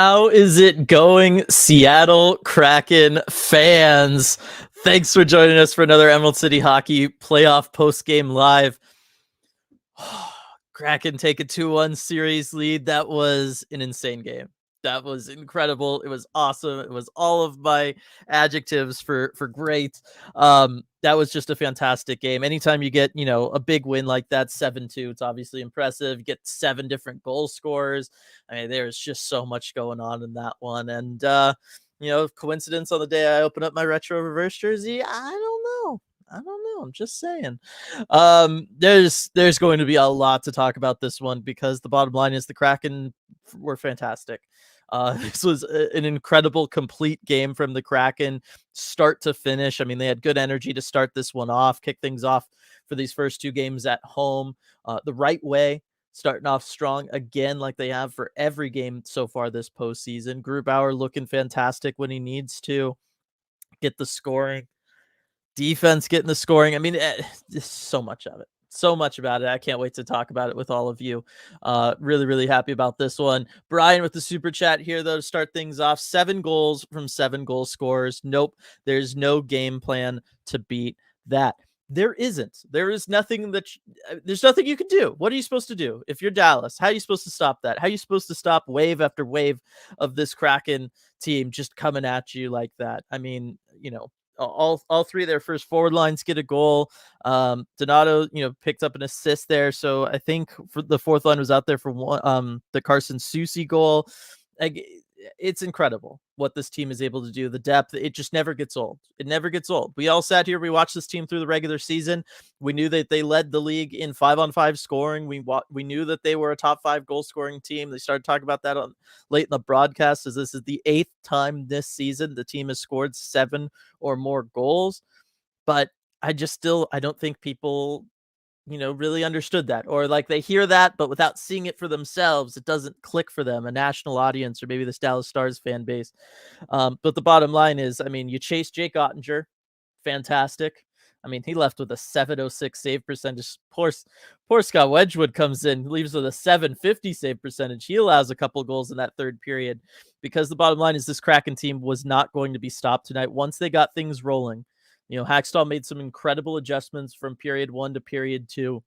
How is it going, Seattle Kraken fans? Thanks for joining us for another Emerald City Hockey playoff post-game live. Kraken take a 2-1 series lead. That was an insane game. That was incredible. It was awesome. It was all of my adjectives for great. That was just a fantastic game. Anytime you get, a big win like that, 7-2, it's obviously impressive. You get 7 different goal scorers. I mean, there's just so much going on in that one. And, coincidence on the day I open up my retro reverse jersey, I don't know. I'm just saying. There's going to be a lot to talk about this one because the bottom line is the Kraken were fantastic. This was an incredible, complete game from the Kraken, start to finish. I mean, they had good energy to start this one off, kick things off for these first 2 games at home, the right way, starting off strong again, like they have for every game so far this postseason. Grubauer looking fantastic when he needs to get the scoring. Defense getting the scoring. I mean, just so much of it. So much about it. I can't wait to talk about it with all of you. Really, really happy about this one. Brian with the super chat here, though, to start things off. 7 goals from 7 goal scorers. Nope. There's no game plan to beat that. There isn't. There is nothing there's nothing you can do. What are you supposed to do? If you're Dallas, how are you supposed to stop that? How are you supposed to stop wave after wave of this Kraken team just coming at you like that? I mean, all 3 of their first forward lines get a goal. Donato, picked up an assist there. So I think for the 4th line was out there for one, the Carson Soucy goal. Like, it's incredible what this team is able to do. The depth, it just never gets old. It never gets old. We all sat here, we watched this team through the regular season. We knew that they led the league in 5-on-5 scoring. We knew that they were a top 5 goal scoring team. They started talking about that late in the broadcast, as this is the 8th time this season the team has scored 7 or more goals. But I don't think people really understood that, or like they hear that, but without seeing it for themselves, it doesn't click for them, a national audience, or maybe this Dallas Stars fan base. But the bottom line is, I mean, you chase Jake Ottinger, fantastic. I mean, he left with a 706 save percentage. Poor Scott Wedgwood comes in, leaves with a 750 save percentage. He allows a couple goals in that 3rd period, because the bottom line is this Kraken team was not going to be stopped tonight once they got things rolling. Hakstol made some incredible adjustments from period 1 to period 2.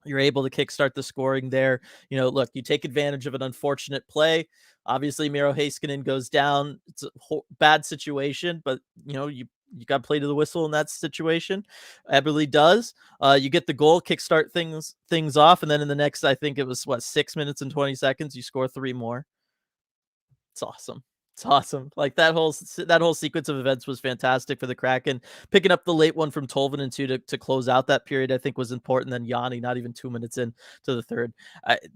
You're able to kickstart the scoring there. Look, you take advantage of an unfortunate play. Obviously, Miro Heiskanen goes down. It's a bad situation, but you got to play to the whistle in that situation. Eberle does. You get the goal, kickstart things off, and then in the next, I think it was 6 minutes and 20 seconds, you score 3 more. It's awesome. It's awesome. Like that whole sequence of events was fantastic for the Kraken. Picking up the late one from Tolvanen too to close out that period, I think was important. Then Yanni, not even 2 minutes in to the 3rd.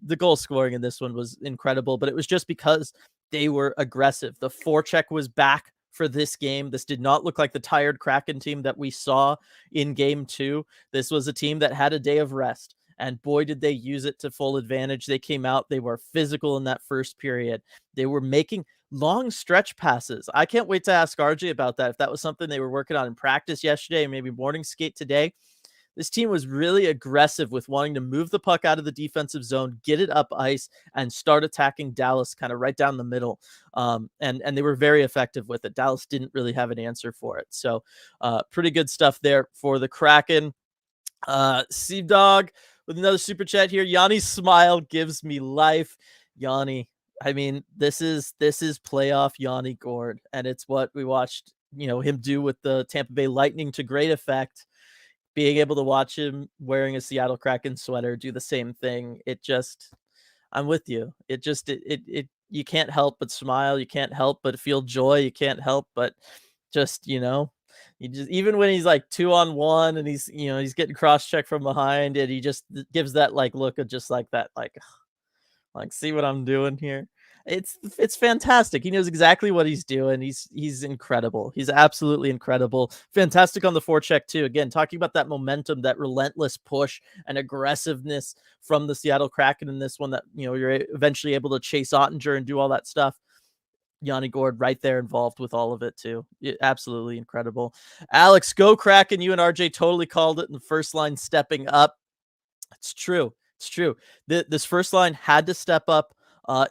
The goal scoring in this one was incredible, but it was just because they were aggressive. The forecheck was back for this game. This did not look like the tired Kraken team that we saw in game 2. This was a team that had a day of rest. And boy, did they use it to full advantage. They came out, they were physical in that first period. They were making long stretch passes. I can't wait to ask RJ about that. If that was something they were working on in practice yesterday, maybe morning skate today. This team was really aggressive with wanting to move the puck out of the defensive zone, get it up ice, and start attacking Dallas kind of right down the middle. And they were very effective with it. Dallas didn't really have an answer for it. So pretty good stuff there for the Kraken. Steve Dog with another super chat here. Yanni's smile gives me life. Yanni, I mean, this is playoff Yanni Gourde, and it's what we watched, him do with the Tampa Bay Lightning to great effect. Being able to watch him wearing a Seattle Kraken sweater do the same thing, I'm with you. You can't help but smile. You can't help but feel joy. You can't help but just, even when he's like 2-on-1 and he's getting cross-checked from behind, and he just gives that look of just like that, like see what I'm doing here. It's fantastic. He knows exactly what he's doing. He's incredible. He's absolutely incredible. Fantastic on the forecheck too. Again, talking about that momentum, that relentless push and aggressiveness from the Seattle Kraken in this one, that you're eventually able to chase Ottinger and do all that stuff. Yanni Gourde right there involved with all of it too. Absolutely incredible. Alex, go Kraken. You and RJ totally called it in the first line stepping up. It's true. It's true. This first line had to step up.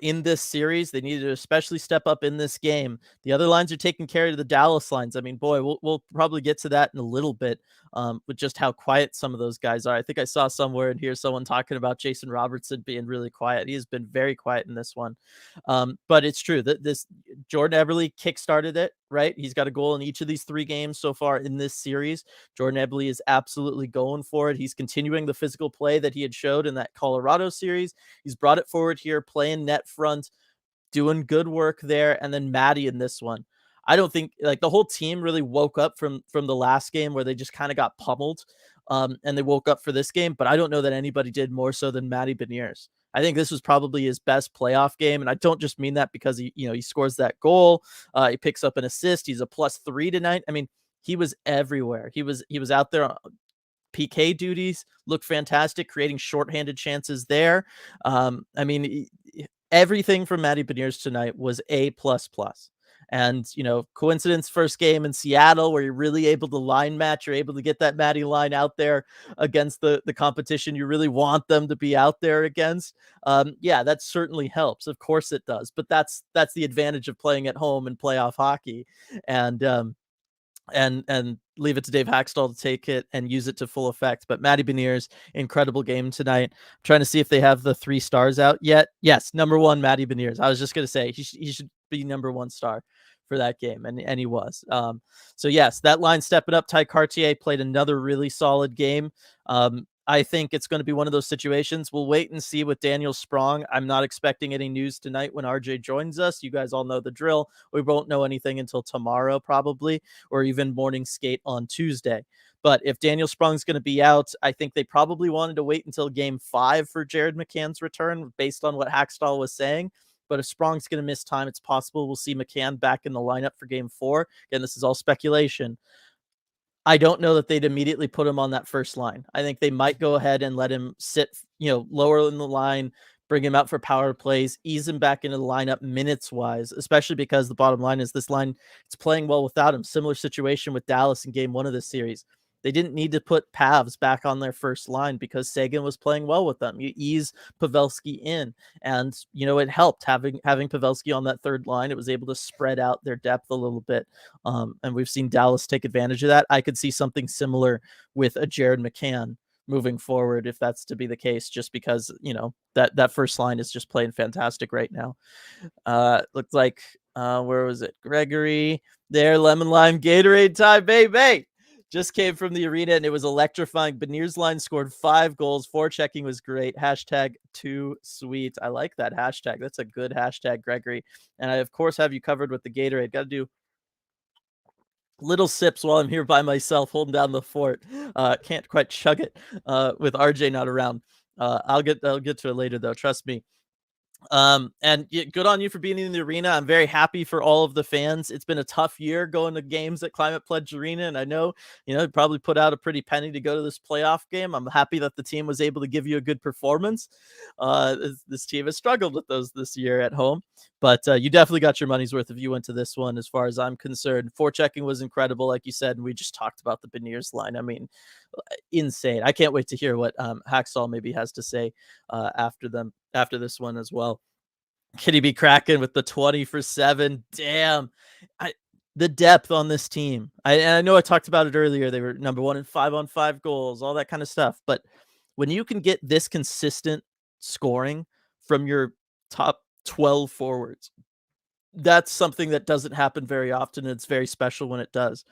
in this series. They needed to especially step up in this game. The other lines are taking care of the Dallas lines. I mean, boy, we'll probably get to that in a little bit, with just how quiet some of those guys are. I think I saw somewhere in here someone talking about Jason Robertson being really quiet. He has been very quiet in this one. But it's true that this Jordan Eberle kickstarted it, right? He's got a goal in each of these 3 games so far in this series. Jordan Eberle is absolutely going for it. He's continuing the physical play that he had showed in that Colorado series. He's brought it forward here, playing net front, doing good work there. And then Maddie in this one. I don't think like the whole team really woke up from the last game where they just kind of got pummeled. And they woke up for this game, but I don't know that anybody did more so than Matty Beniers. I think this was probably his best playoff game. And I don't just mean that because he scores that goal. He picks up an assist. He's a +3 tonight. I mean, he was everywhere. He was out there on PK duties, looked fantastic, creating shorthanded chances there. I mean, everything from Matty Beniers tonight was A++. And, coincidence, first game in Seattle where you're really able to line match, you're able to get that Matty line out there against the competition you really want them to be out there against. Yeah, that certainly helps. Of course it does. But that's the advantage of playing at home and playoff hockey. And leave it to Dave Hakstol to take it and use it to full effect. But Matty Beniers, incredible game tonight. I'm trying to see if they have the 3 stars out yet. Yes, number 1, Matty Beniers. I was just going to say he should be number 1 star for that game, and he was. So yes, that line stepping up. Ty Cartier played another really solid game. I think it's going to be one of those situations. We'll wait and see with Daniel Sprong. I'm not expecting any news tonight when RJ joins us. You guys all know the drill. We won't know anything until tomorrow probably, or even morning skate on Tuesday. But if Daniel Sprong's going to be out, I think they probably wanted to wait until game 5 for Jared McCann's return based on what Hakstol was saying. But if Sprong's going to miss time, it's possible we'll see McCann back in the lineup for game 4. Again, this is all speculation. I don't know that they'd immediately put him on that first line. I think they might go ahead and let him sit, lower in the line, bring him out for power plays, ease him back into the lineup minutes wise, especially because the bottom line is this line, it's playing well without him. Similar situation with Dallas in game 1 of this series. They didn't need to put Pavs back on their first line because Sagan was playing well with them. You ease Pavelski in, and it helped having Pavelski on that third line. It was able to spread out their depth a little bit, and we've seen Dallas take advantage of that. I could see something similar with a Jared McCann moving forward if that's to be the case, just because that first line is just playing fantastic right now. Looked like where was it? Gregory there, lemon lime Gatorade time, baby. Just came from the arena and it was electrifying. Beniers line scored 5 goals. Forechecking was great. #2sweet. I like that hashtag. That's a good hashtag, Gregory. And I, of course, have you covered with the Gatorade. Got to do little sips while I'm here by myself holding down the fort. Can't quite chug it with RJ not around. I'll get to it later, though. Trust me. And good on you for being in the arena. I'm very happy for all of the fans. It's been a tough year going to games at Climate Pledge Arena, and I know probably put out a pretty penny to go to this playoff game. I'm happy that the team was able to give you a good performance. This team has struggled with those this year at home, but you definitely got your money's worth if you went to this one, as far as I'm concerned. Forechecking was incredible, like you said, and we just talked about the Beniers line. I mean, insane. I can't wait to hear what Hakstol maybe has to say after this one as well. Kitty be Kraken with the 20 for 7. Damn. The depth on this team. I know I talked about it earlier. They were number 1 in 5-on-5 goals, all that kind of stuff. But when you can get this consistent scoring from your top 12 forwards, that's something that doesn't happen very often. It's very special when it does.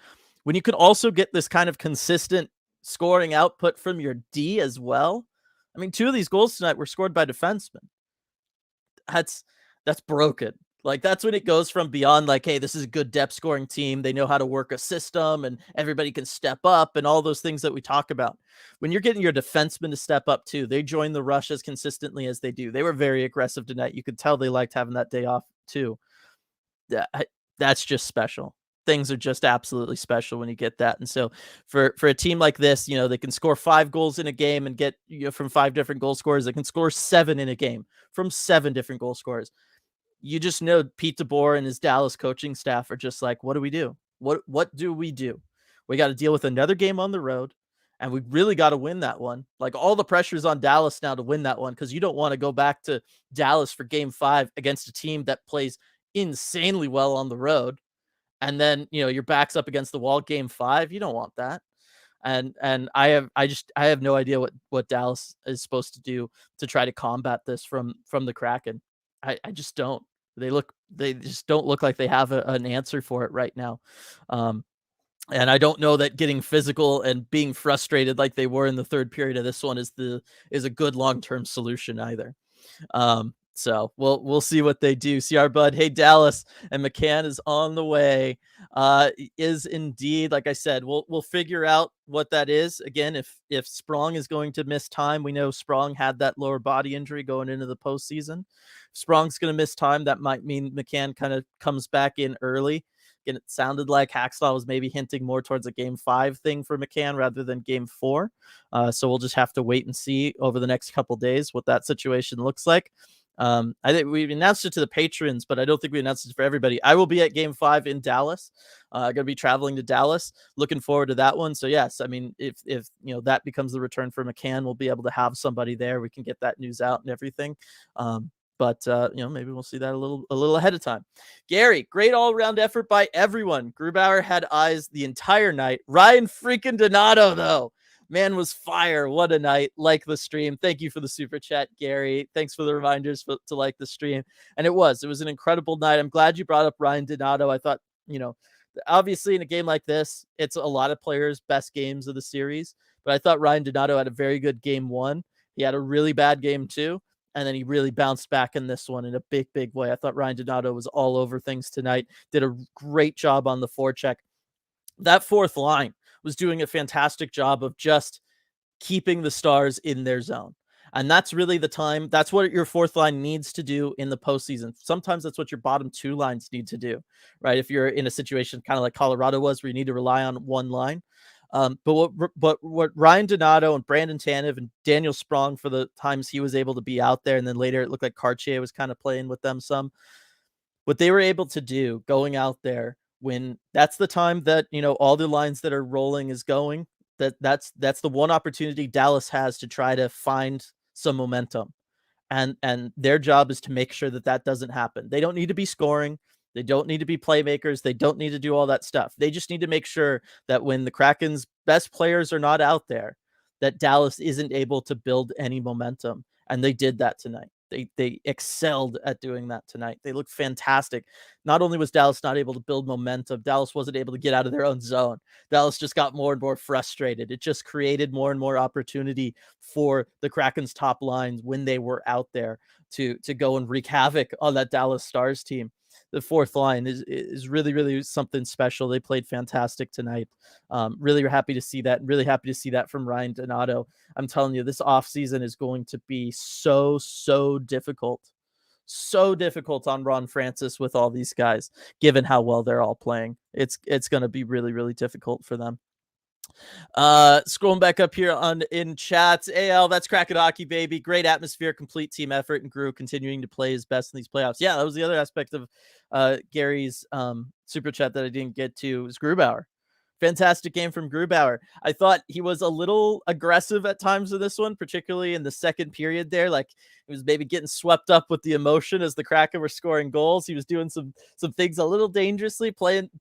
When you can also get this kind of consistent scoring output from your D as well. I mean, 2 of these goals tonight were scored by defensemen. That's broken. Like, that's when it goes from beyond like, hey, this is a good depth scoring team. They know how to work a system and everybody can step up and all those things that we talk about. When you're getting your defensemen to step up too, they join the rush as consistently as they do. They were very aggressive tonight. You could tell they liked having that day off too. That's just special. Things are just absolutely special when you get that. And so for a team like this, they can score 5 goals in a game and get from 5 different goal scorers. They can score 7 in a game from 7 different goal scorers. You just know Pete DeBoer and his Dallas coaching staff are just like, what do we do? What do we do? We got to deal with another game on the road. And we really got to win that one. Like all the pressure's on Dallas now to win that one because you don't want to go back to Dallas for game 5 against a team that plays insanely well on the road. And then, your back's up against the wall game 5. You don't want that. And I have no idea what Dallas is supposed to do to try to combat this from the Kraken. I just don't. They just don't look like they have an answer for it right now. And I don't know that getting physical and being frustrated like they were in the third period of this one is a good long-term solution either. So we'll see what they do. See our bud. Hey, Dallas and McCann is on the way. Is indeed, like I said, we'll figure out what that is. Again, if Sprong is going to miss time, we know Sprong had that lower body injury going into the postseason. If Sprong's going to miss time, that might mean McCann kind of comes back in early. Again, it sounded like Hakstol was maybe hinting more towards a game 5 thing for McCann rather than game 4. So we'll just have to wait and see over the next couple days what that situation looks like. I think we announced it to the patrons, but I don't think we announced it for everybody. I will be at game 5 in Dallas. Going to be traveling to Dallas. Looking forward to that one. So yes, I mean, if that becomes the return for McCann, we'll be able to have somebody there. We can get that news out and everything. But maybe we'll see that a little ahead of time. Gary, great all-around effort by everyone. Grubauer had eyes the entire night. Ryan freaking Donato, though. Man was fire. What a night. Like the stream. Thank you for the super chat, Gary. Thanks for the reminders to like the stream. And it was an incredible night. I'm glad you brought up Ryan Donato. I thought, obviously in a game like this, it's a lot of players' best games of the series. But I thought Ryan Donato had a very good game 1. He had a really bad game 2. And then he really bounced back in this one in a big, big way. I thought Ryan Donato was all over things tonight. Did a great job on the forecheck. That fourth line was doing a fantastic job of just keeping the Stars in their zone. And that's really the time. That's what your fourth line needs to do in the postseason. Sometimes that's what your bottom 2 lines need to do, right? If you're in a situation kind of like Colorado was, where you need to rely on one line. But what Ryan Donato and Brandon Tanev and Daniel Sprong, for the times he was able to be out there, and then later it looked like Cartier was kind of playing with them some, what they were able to do going out there when that's the time that, all the lines that are rolling is going, that's the one opportunity Dallas has to try to find some momentum. And their job is to make sure that doesn't happen. They don't need to be scoring. They don't need to be playmakers. They don't need to do all that stuff. They just need to make sure that when the Kraken's best players are not out there, that Dallas isn't able to build any momentum. And they did that tonight. They excelled at doing that tonight. They looked fantastic. Not only was Dallas not able to build momentum, Dallas wasn't able to get out of their own zone. Dallas just got more and more frustrated. It just created more and more opportunity for the Kraken's top lines when they were out there to go and wreak havoc on that Dallas Stars team. The fourth line is really, really something special. They played fantastic tonight. Really happy to see that. Really happy to see that from Ryan Donato. I'm telling you, this offseason is going to be so difficult. So difficult on Ron Francis with all these guys, given how well they're all playing. It's going to be really, really difficult for them. Scrolling back up here in chats. AL, that's Kraken hockey, baby. Great atmosphere, complete team effort, and Gru continuing to play his best in these playoffs. Yeah, that was the other aspect of Gary's super chat that I didn't get to, was Grubauer. Fantastic game from Grubauer. I thought he was a little aggressive at times in this one, particularly in the second period there. Like, he was maybe getting swept up with the emotion as the Kraken were scoring goals. He was doing some things a little dangerously,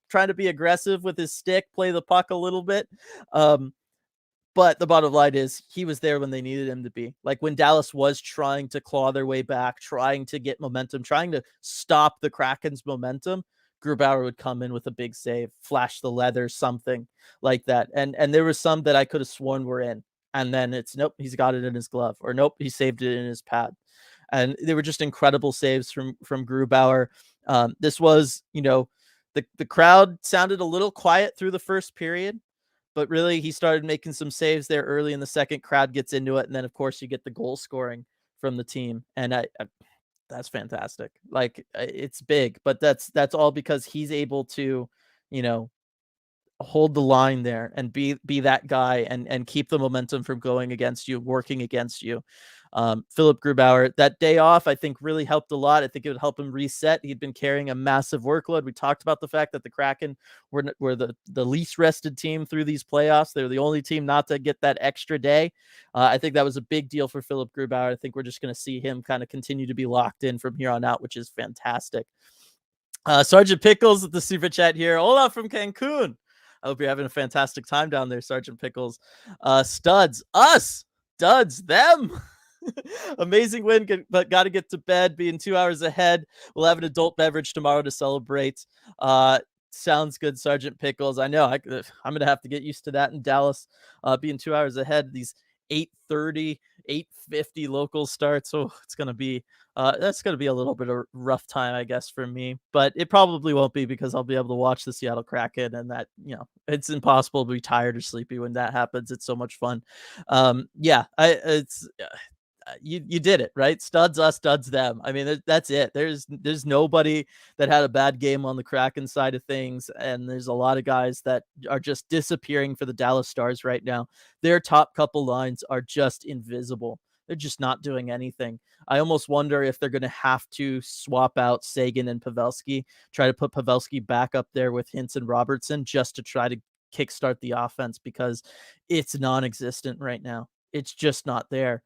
trying to be aggressive with his stick, play the puck a little bit. But the bottom line is he was there when they needed him to be. Like when Dallas was trying to claw their way back, trying to get momentum, trying to stop the Kraken's momentum, Grubauer would come in with a big save, flash the leather, something like that. And there was some that I could have sworn were in. And then it's, nope, he's got it in his glove, or nope, he saved it in his pad. And they were just incredible saves from Grubauer. This was, the crowd sounded a little quiet through the first period, but really he started making some saves there early in the second. Crowd gets into it. And then, of course, you get the goal scoring from the team. And I that's fantastic. Like, it's big, but that's all because he's able to, hold the line there and be that guy and keep the momentum from going against you, working against you. Philip Grubauer, that day off, I think really helped a lot. I think it would help him reset. He'd been carrying a massive workload. We talked about the fact that the Kraken were the least rested team through these playoffs. They were the only team not to get that extra day. I think that was a big deal for Philip Grubauer. I think we're just going to see him kind of continue to be locked in from here on out, which is fantastic. Sergeant Pickles with the super chat here. Hola from Cancun. I hope you're having a fantastic time down there, Sergeant Pickles. Studs, us, duds, them. Amazing win, but got to get to bed. Being 2 hours ahead. We'll have an adult beverage tomorrow to celebrate. Sounds good, Sergeant Pickles. I know I'm going to have to get used to that in Dallas. Being 2 hours ahead, these 8:30, 8:50 local starts. Oh, it's going to be that's going to be a little bit of rough time, I guess, for me, but it probably won't be because I'll be able to watch the Seattle Kraken, and that, it's impossible to be tired or sleepy when that happens. It's so much fun. You did it right. Studs us, studs them. I mean, that's it. There's nobody that had a bad game on the Kraken side of things, and there's a lot of guys that are just disappearing for the Dallas Stars right now. Their top couple lines are just invisible. They're just not doing anything. I almost wonder if they're going to have to swap out Sagan and Pavelski, try to put Pavelski back up there with Hintz and Robertson just to try to kickstart the offense, because it's non-existent right now. It's just not there.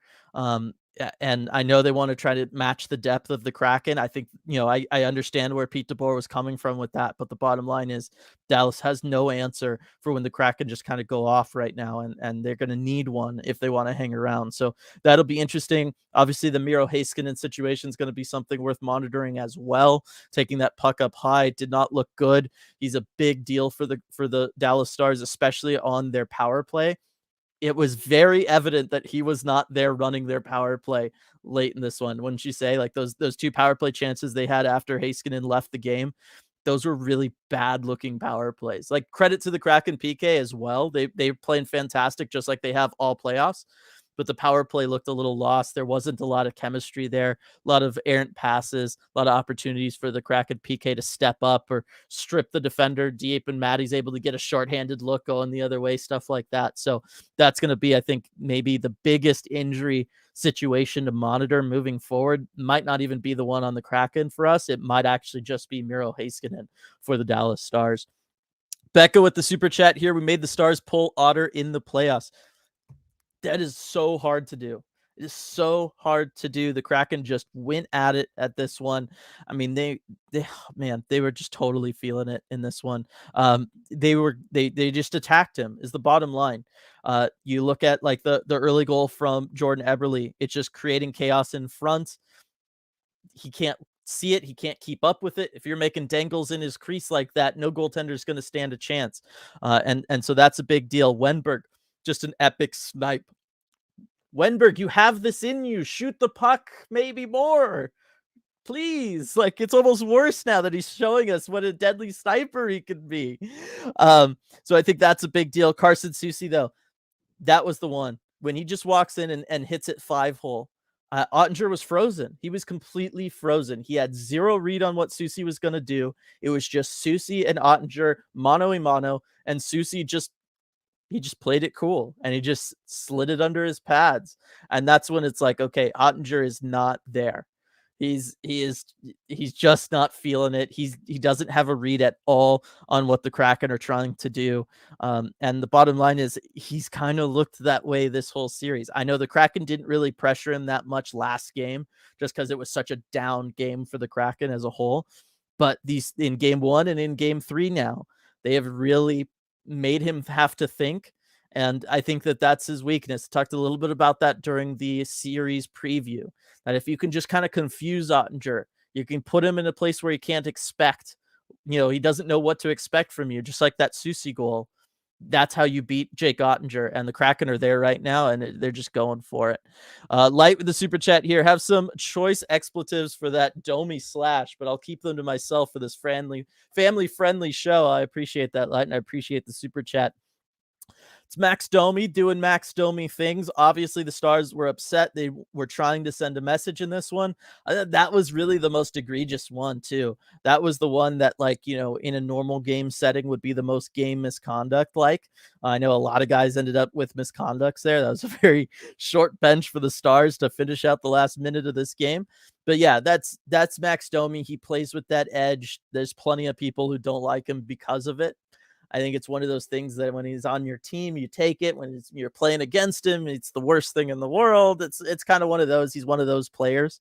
And I know they want to try to match the depth of the Kraken. I think, I understand where Pete DeBoer was coming from with that, but the bottom line is Dallas has no answer for when the Kraken just kind of go off right now, and they're going to need one if they want to hang around. So that'll be interesting. Obviously, the Miro Heiskanen situation is going to be something worth monitoring as well. Taking that puck up high did not look good. He's a big deal for the Dallas Stars, especially on their power play. It was very evident that he was not there running their power play late in this one. Wouldn't you say? Like those two power play chances they had after Heiskanen left the game, those were really bad looking power plays. Like, credit to the Kraken PK as well. They're playing fantastic, just like they have all playoffs. But the power play looked a little lost. There wasn't a lot of chemistry there, a lot of errant passes, a lot of opportunities for the Kraken PK to step up or strip the defender deep, and Maddie's able to get a shorthanded look going the other way, stuff like that. So that's going to be, I think, maybe the biggest injury situation to monitor moving forward. Might not even be the one on the Kraken for us. It might actually just be Miro Heiskanen for the Dallas Stars. Becca with the super chat here. We made the Stars pull Otter in the playoffs. That is so hard to do. It is so hard to do. The Kraken just went at it at this one. I mean, they were just totally feeling it in this one. They just attacked him is the bottom line. You look at like the early goal from Jordan Eberle. It's just creating chaos in front. He can't see it. He can't keep up with it. If you're making dangles in his crease like that, no goaltender is going to stand a chance. And so that's a big deal. Wenberg, just an epic snipe. Wenberg, you have this in you. Shoot the puck, maybe more. Please. Like, it's almost worse now that he's showing us what a deadly sniper he can be. So I think that's a big deal. Carson Soucy, though, that was the one. When he just walks in and hits it 5-hole, Ottinger was frozen. He was completely frozen. He had zero read on what Soucy was going to do. It was just Soucy and Ottinger, mano a mano, and Soucy just played it cool, and he just slid it under his pads. And that's when it's like, okay, Ottinger is not there. He's just not feeling it. He doesn't have a read at all on what the Kraken are trying to do. And the bottom line is he's kind of looked that way this whole series. I know the Kraken didn't really pressure him that much last game just because it was such a down game for the Kraken as a whole. But these in game 1 and in game 3 now, they have really made him have to think. And I think that that's his weakness. Talked a little bit about that during the series preview, that if you can just kind of confuse Ottinger, you can put him in a place where he can't expect, he doesn't know what to expect from you, just like that Soucy goal. That's how you beat Jake Ottinger, and the Kraken are there right now, and they're just going for it. Light with the super chat here. Have some choice expletives for that Domi slash, but I'll keep them to myself for this family-friendly show. I appreciate that, Light, and I appreciate the super chat. It's Max Domi doing Max Domi things. Obviously, the Stars were upset. They were trying to send a message in this one. That was really the most egregious one, too. That was the one that, like, in a normal game setting would be the most game misconduct. Like, I know a lot of guys ended up with misconducts there. That was a very short bench for the Stars to finish out the last minute of this game. But yeah, that's Max Domi. He plays with that edge. There's plenty of people who don't like him because of it. I think it's one of those things that when he's on your team, you take it. When you're playing against him, it's the worst thing in the world. It's kind of one of those. He's one of those players.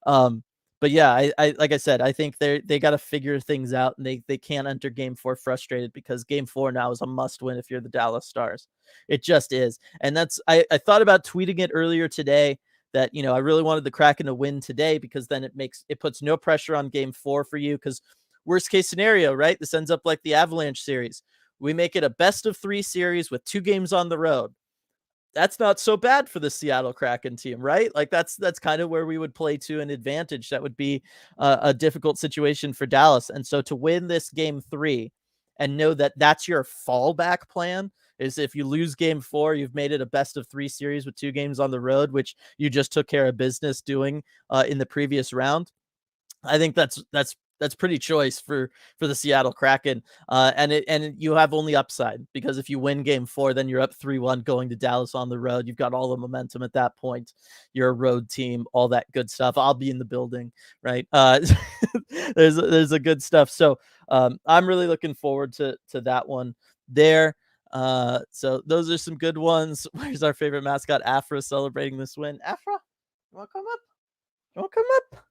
Um, but yeah, I like I said, I think they got to figure things out, and they can't enter Game 4 frustrated, because Game 4 now is a must win if you're the Dallas Stars. It just is, and I thought about tweeting it earlier today that I really wanted the Kraken to win today, because then it puts no pressure on Game 4 for you, because worst case scenario, right? This ends up like the Avalanche series. We make it a best of 3 series with 2 games on the road. That's not so bad for the Seattle Kraken team, right? Like that's kind of where we would play to an advantage. That would be a difficult situation for Dallas. And so to win this Game 3 and know that that's your fallback plan, is if you lose Game 4, you've made it a best of 3 series with 2 games on the road, which you just took care of business doing in the previous round. I think that's pretty choice for the Seattle Kraken, and you have only upside, because if you win Game 4, then you're up 3-1 going to Dallas on the road. You've got all the momentum at that point. You're a road team, all that good stuff. I'll be in the building, right? There's a good stuff. So I'm really looking forward to that one there. So those are some good ones. Where's our favorite mascot, Afra, celebrating this win? Afra, you want to come up? You want to come up?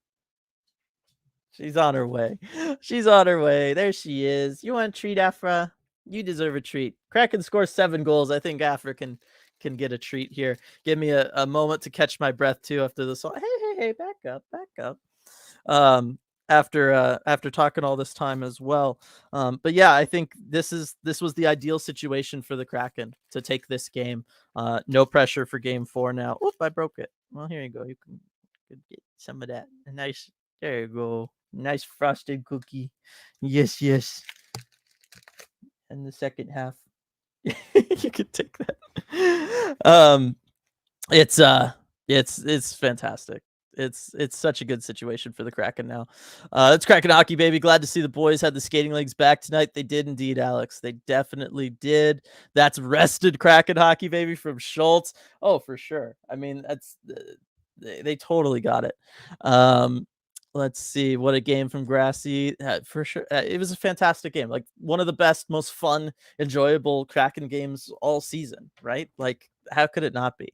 She's on her way. She's on her way. There she is. You want a treat, Afra? You deserve a treat. Kraken scores 7 goals. I think Afra can get a treat here. Give me a moment to catch my breath too after the song. Hey, back up. After talking all this time as well. But yeah, I think this was the ideal situation for the Kraken to take this game. No pressure for Game 4 now. Oop, I broke it. Well, here you go. You can get some of that. A nice. There you go. Nice frosted cookie. Yes. And the second half. You can take that. It's fantastic. It's such a good situation for the Kraken now. It's Kraken hockey, baby. Glad to see the boys had the skating legs back tonight. They did indeed, Alex. They definitely did. That's rested Kraken hockey, baby, from Schultz. Oh, for sure. I mean, they totally got it. Let's see, what a game from Grassy. For sure, it was a fantastic game. Like one of the best, most fun, enjoyable Kraken games all season, right? Like, how could it not be?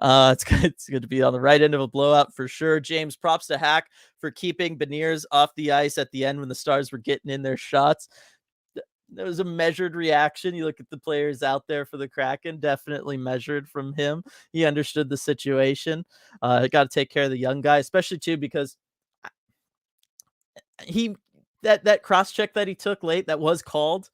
It's good to be on the right end of a blowout for sure. James, props to Hack for keeping Vaneirs off the ice at the end when the Stars were getting in their shots. There was a measured reaction. You look at the players out there for the Kraken, definitely measured from him. He understood the situation. Got to take care of the young guy, especially too, because that cross check that he took late, that was called,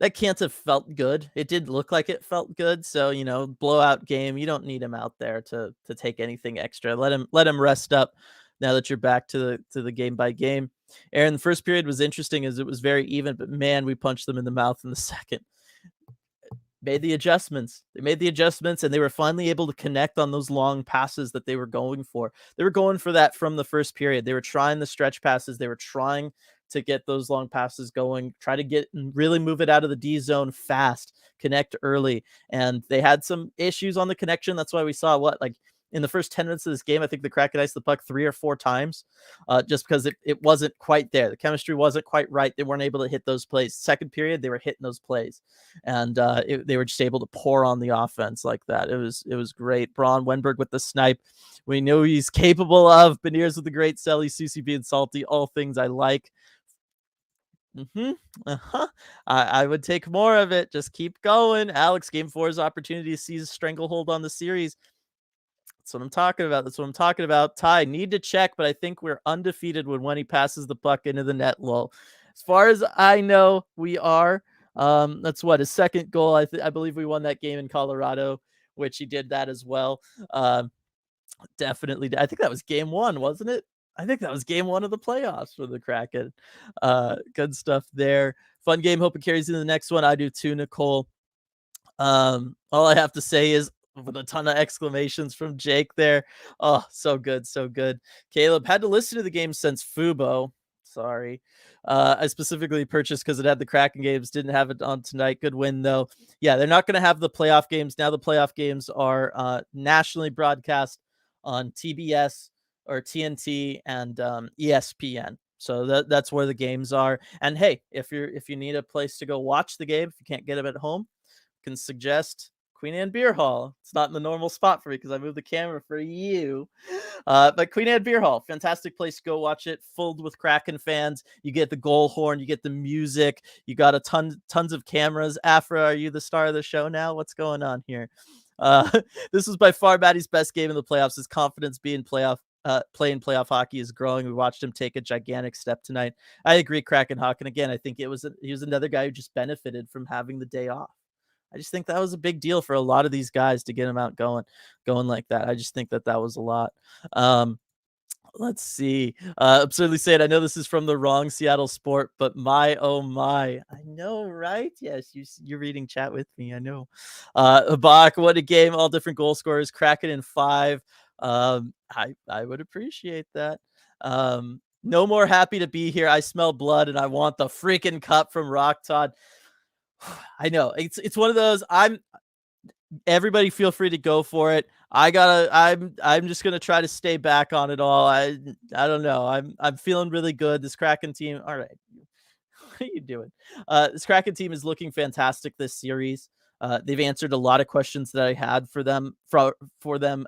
that can't have felt good. It did look like it felt good. So, blowout game, you don't need him out there to take anything extra. Let him rest up now that you're back to the game by game. Aaron, the first period was interesting as it was very even, but man, we punched them in the mouth in the second. Made the adjustments. They made the adjustments, and they were finally able to connect on those long passes that they were going for. They were going for that from the first period. They were trying the stretch passes. They were trying to get those long passes going, try to get and really move it out of the D zone fast, connect early. And they had some issues on the connection. That's why we saw in the first 10 minutes of this game, I think the Kraken iced the puck 3 or 4 times, just because it wasn't quite there. The chemistry wasn't quite right. They weren't able to hit those plays. Second period, they were hitting those plays, and they were just able to pour on the offense like that. It was great. Braun Wenberg with the snipe. We know he's capable of. Vaneirs with the great celly, Susie being salty, all things I like. I would take more of it. Just keep going. Alex, Game 4's opportunity to seize a stranglehold on the series. That's what I'm talking about. Ty, need to check, but I think we're undefeated when he passes the puck into the net. Lol. As far as I know, we are. That's his second goal. I believe we won that game in Colorado, which he did that as well. Definitely. I think that was game 1, wasn't it? I think that was game 1 of the playoffs for the Kraken. Good stuff there. Fun game. Hope it carries into the next one. I do too, Nicole. All I have to say is, with a ton of exclamations from Jake there. Oh, so good, so good. Caleb had to listen to the game since Fubo. Sorry. I specifically purchased because it had the Kraken games. Didn't have it on tonight. Good win though. Yeah, they're not going to have the playoff games now. The playoff games are nationally broadcast on TBS or TNT and ESPN. So that's where the games are. And hey, if you need a place to go watch the game, if you can't get them at home, can suggest Queen Anne Beer Hall. It's not in the normal spot for me because I moved the camera for you. But Queen Anne Beer Hall, fantastic place to go watch it, filled with Kraken fans. You get the goal horn, you get the music, you got a tons of cameras. Afra, are you the star of the show now? What's going on here? This was by far Maddie's best game in the playoffs. His confidence playing playoff hockey is growing. We watched him take a gigantic step tonight. I agree, Kraken Hawk. And again, I think he was another guy who just benefited from having the day off. I just think that was a big deal for a lot of these guys to get them out going like that. I just think that was a lot. Let's see. Absurdly said, I know this is from the wrong Seattle sport, but my, oh my. I know, right? Yes, you're reading chat with me. I know. Bach, what a game. All different goal scorers. Kraken in 5. I would appreciate that. No more happy to be here. I smell blood and I want the freaking cup from Rock Todd. I know it's one of those. Everybody feel free to go for it. I'm just gonna try to stay back on it all. I don't know. I'm feeling really good. This Kraken team. All right, what are you doing? This Kraken team is looking fantastic this series. They've answered a lot of questions that I had for them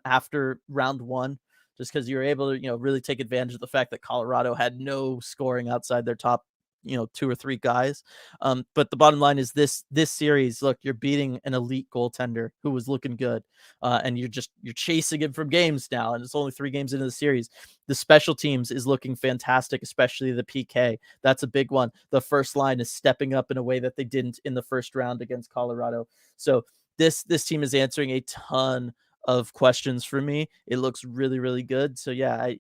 after round 1, just because you were able to really take advantage of the fact that Colorado had no scoring outside their top 2 or 3 guys. But the bottom line is this series, look, you're beating an elite goaltender who was looking good. And you're chasing him from games now. And it's only 3 games into the series. The special teams is looking fantastic, especially the PK. That's a big one. The first line is stepping up in a way that they didn't in the first round against Colorado. So this team is answering a ton of questions for me. It looks really, really good. So yeah,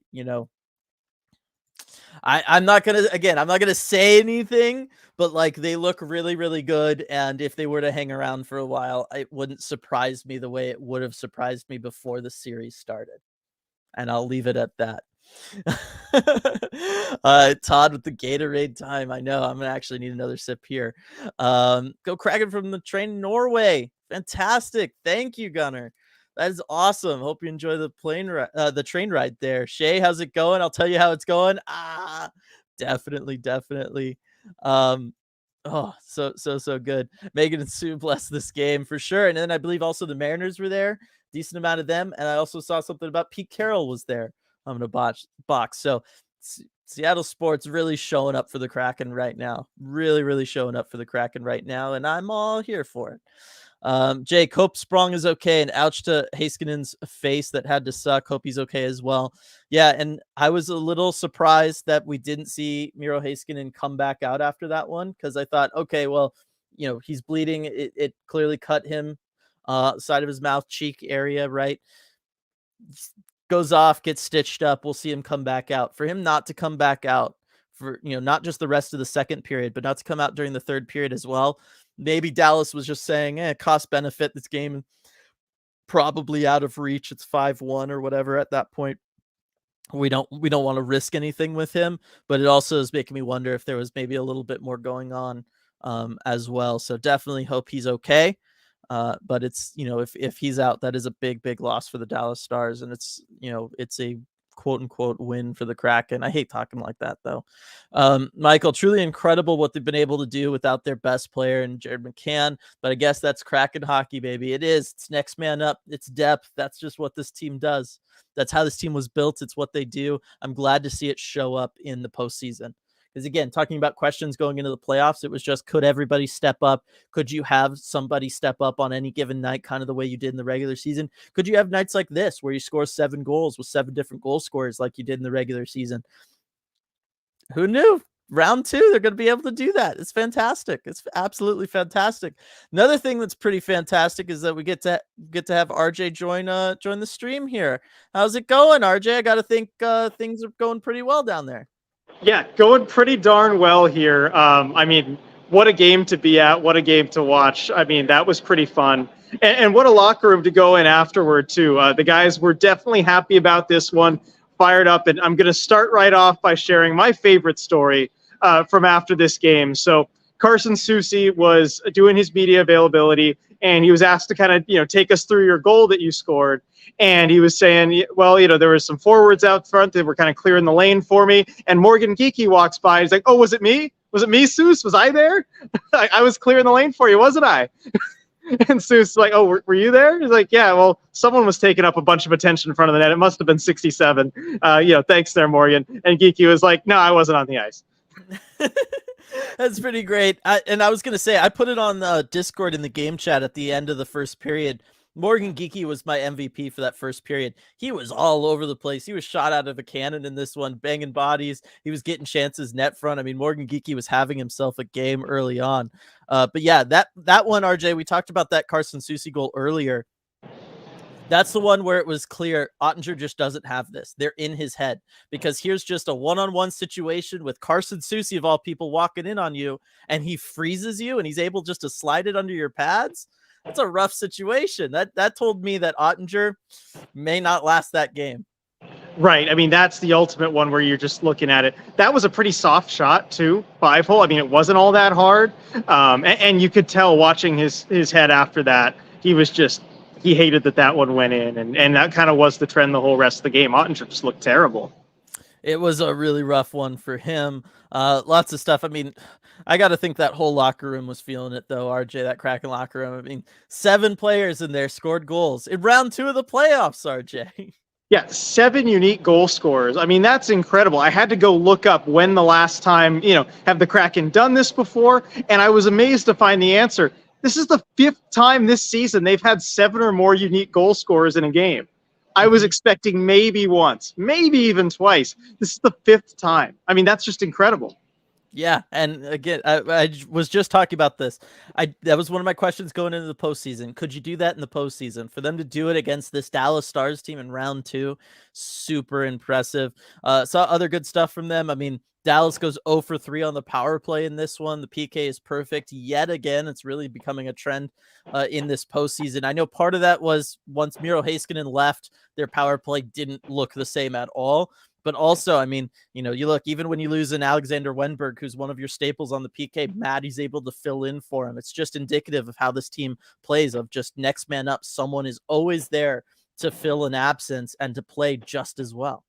I'm not gonna say anything, but like they look really, really good. And if they were to hang around for a while, it wouldn't surprise me the way it would have surprised me before the series started. And I'll leave it at that. Todd with the Gatorade time. I know I'm gonna actually need another sip here. Go Kraken from the train Norway. Fantastic. Thank you, Gunner. That is awesome. Hope you enjoy the train ride there. Shay, how's it going? I'll tell you how it's going. Definitely. Oh, so good. Megan and Sue bless this game for sure. And then I believe also the Mariners were there. Decent amount of them. And I also saw something about Pete Carroll was there. I'm gonna box. So Seattle sports really showing up for the Kraken right now. Really showing up for the Kraken right now, and I'm all here for it. Jake, hope Sprong is okay, and ouch to Haskinen's face that had to suck. Hope he's okay as well. Yeah, and I was a little surprised that we didn't see Miro Haskinen come back out after that one, because I thought, okay, well, he's bleeding. It clearly cut him side of his mouth cheek area, right? Goes off, gets stitched up. We'll see him come back out. For him not to come back out for not just the rest of the second period, but not to come out during the third period as well. Maybe Dallas was just saying, cost benefit, this game probably out of reach. It's 5-1 or whatever at that point. We don't want to risk anything with him, but it also is making me wonder if there was maybe a little bit more going on as well. So definitely hope he's okay. But it's, if he's out, that is a big loss for the Dallas Stars. And it's, it's a quote unquote win for the Kraken. I hate talking like that though. Michael, truly incredible what they've been able to do without their best player and Jared McCann. But I guess that's Kraken hockey, baby. It is. It's next man up. It's depth. That's just what this team does. That's how this team was built. It's what they do. I'm glad to see it show up in the postseason. Because again, talking about questions going into the playoffs, it was just, could everybody step up? Could you have somebody step up on any given night, kind of the way you did in the regular season? Could you have nights like this where you score 7 goals with 7 different goal scorers like you did in the regular season? Who knew? Round 2, they're going to be able to do that. It's fantastic. It's absolutely fantastic. Another thing that's pretty fantastic is that we get to have RJ join the stream here. How's it going, RJ? I got to think things are going pretty well down there. Yeah, going pretty darn well here. I mean, what a game to be at. What a game to watch. I mean, that was pretty fun. And what a locker room to go in afterward, too. The guys were definitely happy about this one, fired up. And I'm going to start right off by sharing my favorite story from after this game. So Carson Soucy was doing his media availability, and he was asked to kind of, take us through your goal that you scored. And he was saying, well, there were some forwards out front that were kind of clearing the lane for me. And Morgan Geekie walks by. He's like, oh, was it me? Was it me, Seuss? Was I there? I was clearing the lane for you, wasn't I? And Seuss like, oh, were you there? He's like, yeah, well, someone was taking up a bunch of attention in front of the net. It must have been 67. Thanks there, Morgan. And Geekie was like, no, I wasn't on the ice. That's pretty great. I was going to say, I put it on Discord in the game chat at the end of the first period. Morgan Geekie was my MVP for that first period. He was all over the place. He was shot out of a cannon in this one, banging bodies. He was getting chances net front. I mean, Morgan Geekie was having himself a game early on. But yeah, that one, RJ, we talked about that Carson Soucy goal earlier. That's the one where it was clear Ottinger just doesn't have this. They're in his head, because here's just a one-on-one situation with Carson Soucy, of all people, walking in on you, and he freezes you, and he's able just to slide it under your pads. That's a rough situation. That told me that Ottinger may not last that game. Right. I mean, that's the ultimate one where you're just looking at it. That was a pretty soft shot too, 5-hole. I mean, it wasn't all that hard. And you could tell watching his head after that, he hated that one went in. And that kind of was the trend the whole rest of the game. Ottinger just looked terrible. It was a really rough one for him. Lots of stuff. I mean, I got to think that whole locker room was feeling it, though, RJ, that Kraken locker room. I mean, 7 players in there scored goals in round 2 of the playoffs, RJ. Yeah, 7 unique goal scorers. I mean, that's incredible. I had to go look up when the last time, have the Kraken done this before? And I was amazed to find the answer. This is the 5th time this season they've had 7 or more unique goal scorers in a game. I was expecting maybe once, maybe even twice. This is the 5th time. I mean, that's just incredible. Yeah, and again, I was just talking about this. That was one of my questions going into the postseason. Could you do that in the postseason? For them to do it against this Dallas Stars team in round 2, super impressive. Saw other good stuff from them. I mean, Dallas goes 0 for 3 on the power play in this one. The PK is perfect yet again. It's really becoming a trend in this postseason. I know part of that was once Miro Heiskanen left, their power play didn't look the same at all. But also, I mean, you look, even when you lose an Alexander Wenberg, who's one of your staples on the PK, Maddie's able to fill in for him. It's just indicative of how this team plays, of just next man up. Someone is always there to fill an absence and to play just as well.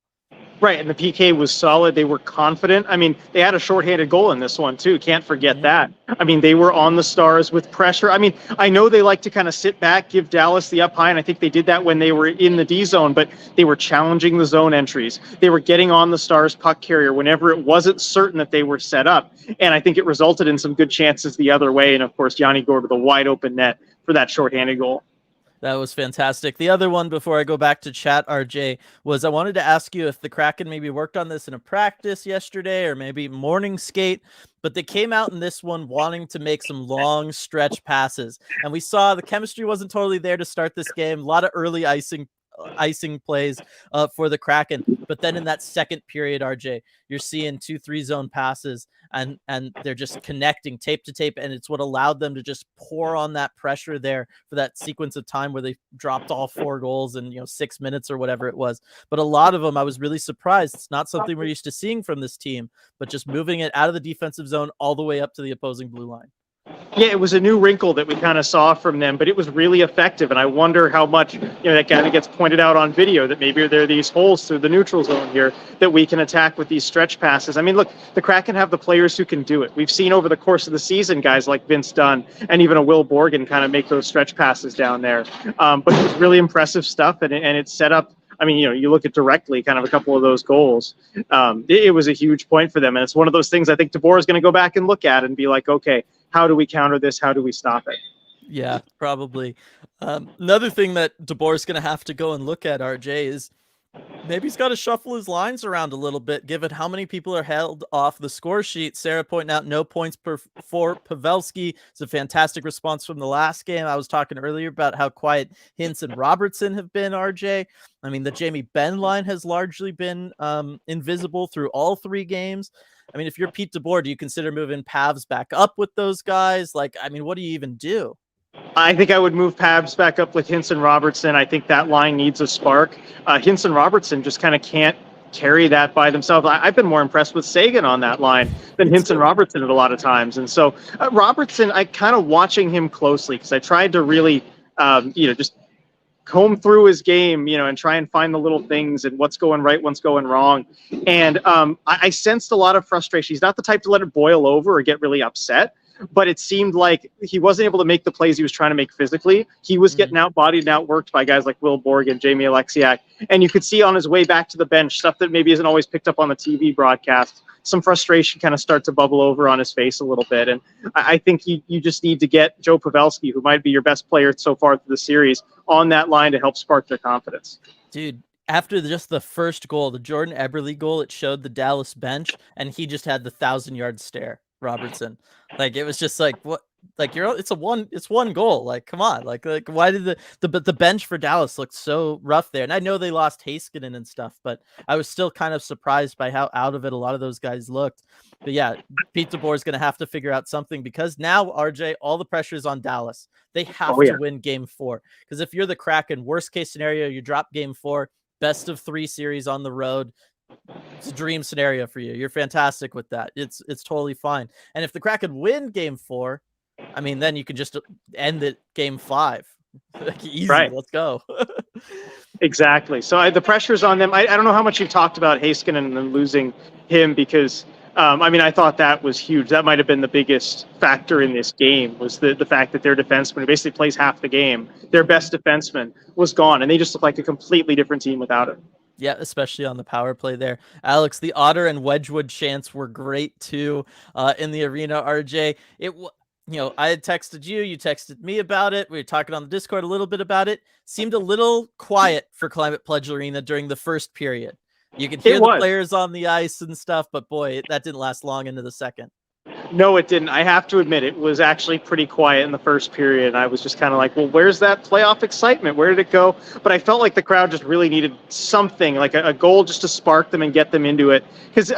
Right, and the PK was solid. They were confident. I mean, they had a shorthanded goal in this one, too. Can't forget that. I mean, they were on the Stars with pressure. I mean, I know they like to kind of sit back, give Dallas the up high, and I think they did that when they were in the D zone, but they were challenging the zone entries. They were getting on the Stars puck carrier whenever it wasn't certain that they were set up, and I think it resulted in some good chances the other way, and of course, Yanni Gourde with a wide open net for that shorthanded goal. That was fantastic. The other one, before I go back to chat, RJ, was I wanted to ask you if the Kraken maybe worked on this in a practice yesterday or maybe morning skate, but they came out in this one wanting to make some long stretch passes. And we saw the chemistry wasn't totally there to start this game. A lot of early icing plays for the Kraken. But then in that second period, RJ, you're seeing 2-3 zone passes and they're just connecting tape to tape. And it's what allowed them to just pour on that pressure there for that sequence of time where they dropped all 4 goals in 6 minutes or whatever it was. But a lot of them, I was really surprised. It's not something we're used to seeing from this team, but just moving it out of the defensive zone all the way up to the opposing blue line. Yeah, it was a new wrinkle that we kind of saw from them, but it was really effective. And I wonder how much, that kind of gets pointed out on video, that maybe there are these holes through the neutral zone here that we can attack with these stretch passes. I mean, look, the Kraken have the players who can do it. We've seen over the course of the season guys like Vince Dunn and even a Will Borgen kind of make those stretch passes down there. But it was really impressive stuff, and it set up. I mean, you look at directly kind of a couple of those goals. It was a huge point for them. And it's one of those things I think DeBoer is going to go back and look at and be like, okay, how do we counter this? How do we stop it? Yeah, probably. Another thing that DeBoer is going to have to go and look at, RJ, is maybe he's got to shuffle his lines around a little bit, given how many people are held off the score sheet. Sarah pointing out no points for Pavelski. It's a fantastic response from the last game. I was talking earlier about how quiet Hintz and Robertson have been, RJ. I mean, the Jamie Benn line has largely been invisible through all 3 games. I mean, if you're Pete DeBoer, do you consider moving Pavs back up with those guys? Like, I mean, what do you even do? I think I would move Pabs back up with Hinson Robertson. I think that line needs a spark. Hinson Robertson just kind of can't carry that by themselves. I've been more impressed with Sagan on that line than Hinson Robertson at a lot of times. And so Robertson, I kind of watching him closely because I tried to really, just comb through his game, and try and find the little things and what's going right, what's going wrong. And I sensed a lot of frustration. He's not the type to let it boil over or get really upset. But it seemed like he wasn't able to make the plays he was trying to make physically. He was getting outbodied and outworked by guys like Will Borg and Jamie Alexiak. And you could see on his way back to the bench, stuff that maybe isn't always picked up on the TV broadcast, some frustration kind of start to bubble over on his face a little bit. And I think you just need to get Joe Pavelski, who might be your best player so far through the series, on that line to help spark their confidence. Dude, after just the first goal, the Jordan Eberle goal, it showed the Dallas bench, and he just had the 1,000-yard stare. Robertson, like it was just like what, like it's one goal, like come on, like why did the bench for Dallas look so rough there? And I know they lost Heiskanen and stuff, but I was still kind of surprised by how out of it a lot of those guys looked. But yeah, Pete DeBoer is going to have to figure out something, because now, RJ, all the pressure is on Dallas. They have to win Game 4, because if you're the Kraken, worst case scenario, you drop Game 4, best of 3 series on the road. It's a dream scenario for you. You're fantastic with that. It's totally fine. And if the Kraken win Game 4, I mean, then you can just end it Game 5. Like, easy. Right. Let's go. Exactly. So the pressure's on them. I don't know how much you've talked about Heiskanen and then losing him, because I thought that was huge. That might have been the biggest factor in this game, was the fact that their defenseman, who basically plays half the game, their best defenseman, was gone, and they just look like a completely different team without him. Yeah, especially on the power play there. Alex, the Otter and Wedgwood chants were great too in the arena, RJ. I had texted you, you texted me about it. We were talking on the Discord a little bit about it. Seemed a little quiet for Climate Pledge Arena during the first period. You could hear the players on the ice and stuff, but boy, that didn't last long into the second. No, it didn't. I have to admit, it was actually pretty quiet in the first period. And I was just kind of like, well, where's that playoff excitement? Where did it go? But I felt like the crowd just really needed something, like a goal just to spark them and get them into it. Because,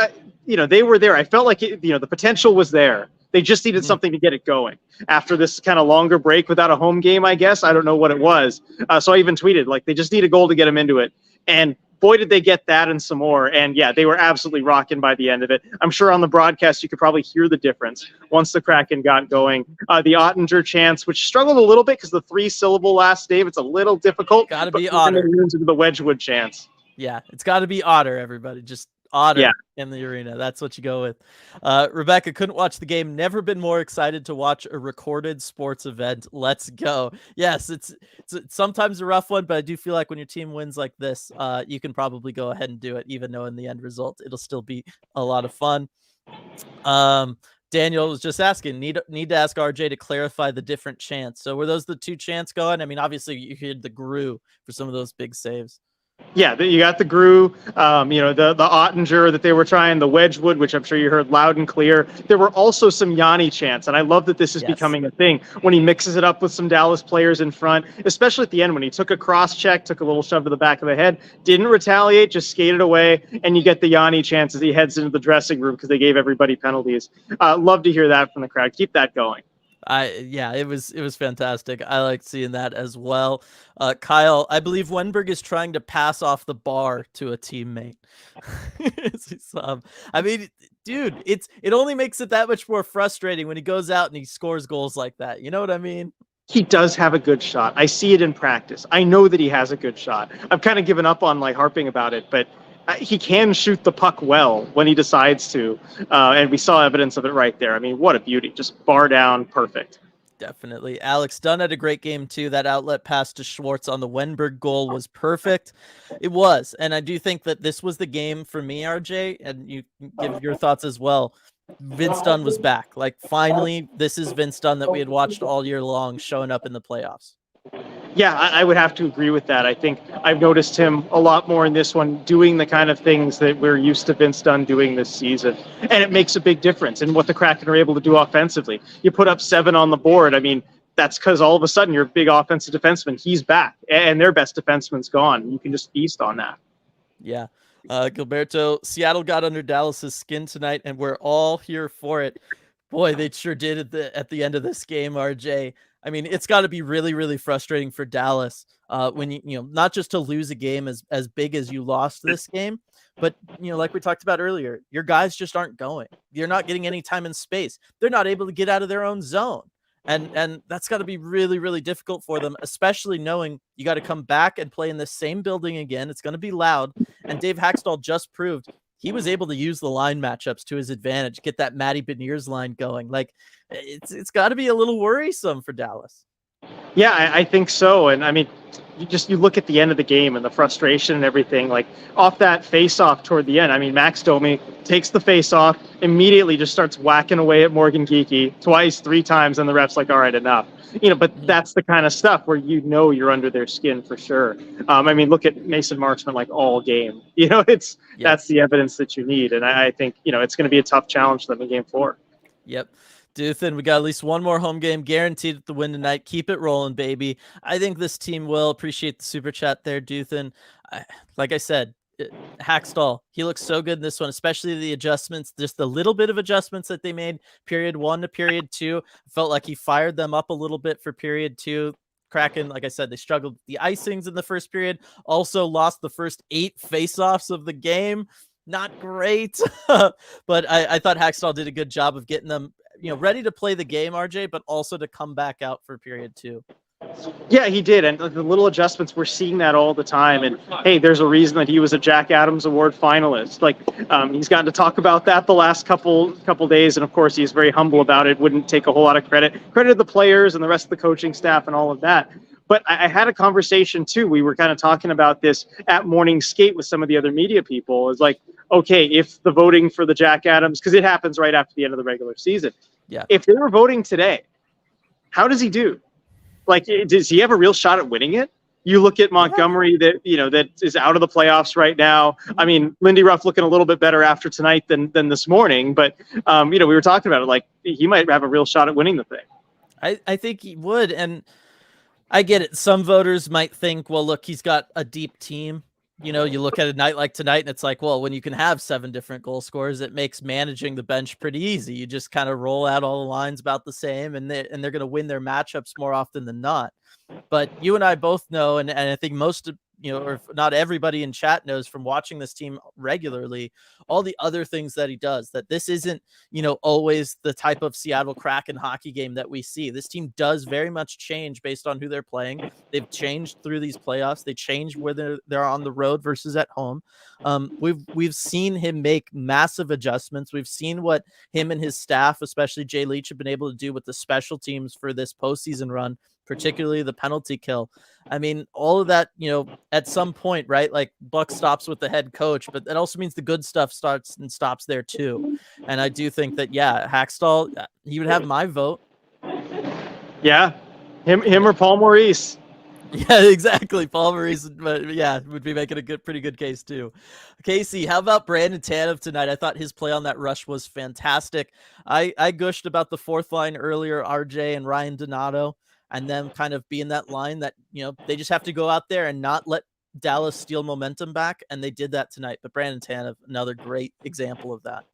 they were there. I felt like, the potential was there. They just needed something to get it going. After this kind of longer break without a home game, I guess. I don't know what it was. So I even tweeted, like, they just need a goal to get them into it. And boy, did they get that and some more. And yeah, they were absolutely rocking by the end of it. I'm sure on the broadcast, you could probably hear the difference once the Kraken got going. The Ottinger chants, which struggled a little bit because the 3-syllable last name, it's a little difficult. Gotta be Otter. Into the Wedgwood chants. Yeah, it's got to be Otter, everybody. Just Otter in the arena. That's what you go with. Rebecca couldn't watch the game. Never been more excited to watch a recorded sports event. Let's go. Yes, it's sometimes a rough one, but I do feel like when your team wins like this, you can probably go ahead and do it, even though in the end result, it'll still be a lot of fun. Daniel was just asking, need to ask RJ to clarify the different chants. So were those the two chants going? I mean, obviously you heard the Gru for some of those big saves. Yeah, you got the Gru, the Ottinger that they were trying, the Wedgwood, which I'm sure you heard loud and clear. There were also some Yanni chants, and I love that this is becoming a thing when he mixes it up with some Dallas players in front, especially at the end when he took a cross check, took a little shove to the back of the head, didn't retaliate, just skated away, and you get the Yanni chants as he heads into the dressing room because they gave everybody penalties. Love to hear that from the crowd. Keep that going. It was fantastic. I liked seeing that as well. Kyle, I believe Wenberg is trying to pass off the bar to a teammate. I mean, dude, it only makes it that much more frustrating when he goes out and he scores goals like that. You know what I mean? He does have a good shot. I see it in practice. I know that he has a good shot. I've kind of given up on harping about it, but he can shoot the puck well when he decides to, and we saw evidence of it right there. I mean, what a beauty. Just bar down, perfect. Definitely. Alex Dunn had a great game, too. That outlet pass to Schwartz on the Wenberg goal was perfect. It was, and I do think that this was the game for me, RJ, and you give your thoughts as well. Vince Dunn was back. Like, finally, this is Vince Dunn that we had watched all year long showing up in the playoffs. Yeah, I would have to agree with that. I think I've noticed him a lot more in this one, doing the kind of things that we're used to Vince Dunn doing this season. And it makes a big difference in what the Kraken are able to do offensively. You put up 7 on the board. I mean, that's because all of a sudden you're a big offensive defenseman. He's back, and their best defenseman's gone. You can just feast on that. Yeah. Gilberto, Seattle got under Dallas's skin tonight, and we're all here for it. Boy, they sure did at the end of this game, RJ. I mean, it's got to be really, really frustrating for Dallas when you know, not just to lose a game as big as you lost this game, but you know, like we talked about earlier, your guys just aren't going. You're not getting any time and space. They're not able to get out of their own zone. And that's got to be really, really difficult for them, especially knowing you got to come back and play in the same building again. It's going to be loud. And Dave Hakstol just proved he was able to use the line matchups to his advantage, get that Matty Beniers line going. Like it's got to be a little worrisome for Dallas. Yeah, I think so. And I mean, you look at the end of the game and the frustration and everything, like off that face off toward the end. I mean, Max Domi takes the face off, immediately just starts whacking away at Morgan Geekie twice, 3 times, and the ref's like, all right, enough. You know, but that's the kind of stuff where you know you're under their skin for sure. I mean, look at Mason Marchman like all game. You know, that's the evidence that you need. And I think, you know, it's going to be a tough challenge for them in game 4. Yep. Duthin, we got at least one more home game guaranteed at the win tonight. Keep it rolling, baby. I think this team will. Appreciate the super chat there, Duthin. Like I said, Hakstol, he looks so good in this one, especially the adjustments, just the little bit of adjustments that they made period 1 to period 2. Felt like he fired them up a little bit for period 2. Kraken, like I said, they struggled with the icings in the first period. Also lost the first 8 faceoffs of the game. Not great, but I thought Hakstol did a good job of getting them, you know, ready to play the game, RJ, but also to come back out for period 2. Yeah, he did. And the little adjustments, we're seeing that all the time. And hey, there's a reason that he was a Jack Adams Award finalist. Like he's gotten to talk about that the last couple days. And of course, he's very humble about it. Wouldn't take a whole lot of credit to the players and the rest of the coaching staff and all of that. But I had a conversation too. We were kind of talking about this at morning skate with some of the other media people. It's like, okay, if the voting for the Jack Adams, because it happens right after the end of the regular season. Yeah. If they were voting today, how does he do? Like, does he have a real shot at winning it? You look at Montgomery that, you know, that is out of the playoffs right now. I mean, Lindy Ruff looking a little bit better after tonight than this morning. But, you know, we were talking about it. Like, he might have a real shot at winning the thing. I think he would. And I get it. Some voters might think, well, look, he's got a deep team. You know, you look at a night like tonight and it's like, well, when you can have 7 different goal scorers, it makes managing the bench pretty easy. You just kind of roll out all the lines about the same and they're going to win their matchups more often than not. But you and I both know, and I think most of, you know, or not everybody in chat knows from watching this team regularly, all the other things that he does, that this isn't, you know, always the type of Seattle Kraken hockey game that we see. This team does very much change based on who they're playing. They've changed through these playoffs. They change whether they're on the road versus at home. We've seen him make massive adjustments. We've seen what him and his staff, especially Jay Leach, have been able to do with the special teams for this postseason run, particularly the penalty kill. I mean, all of that, you know, at some point, right? Like buck stops with the head coach, but that also means the good stuff starts and stops there too. And I do think that, yeah, Hakstol, he would have my vote. Yeah, him or Paul Maurice. Yeah, exactly. Paul Maurice, yeah, would be making a pretty good case too. Casey, how about Brandon Tanev tonight? I thought his play on that rush was fantastic. I gushed about the 4th line earlier, RJ and Ryan Donato, and them kind of being that line that, you know, they just have to go out there and not let Dallas steal momentum back. And they did that tonight. But Brandon Tanev, another great example of that.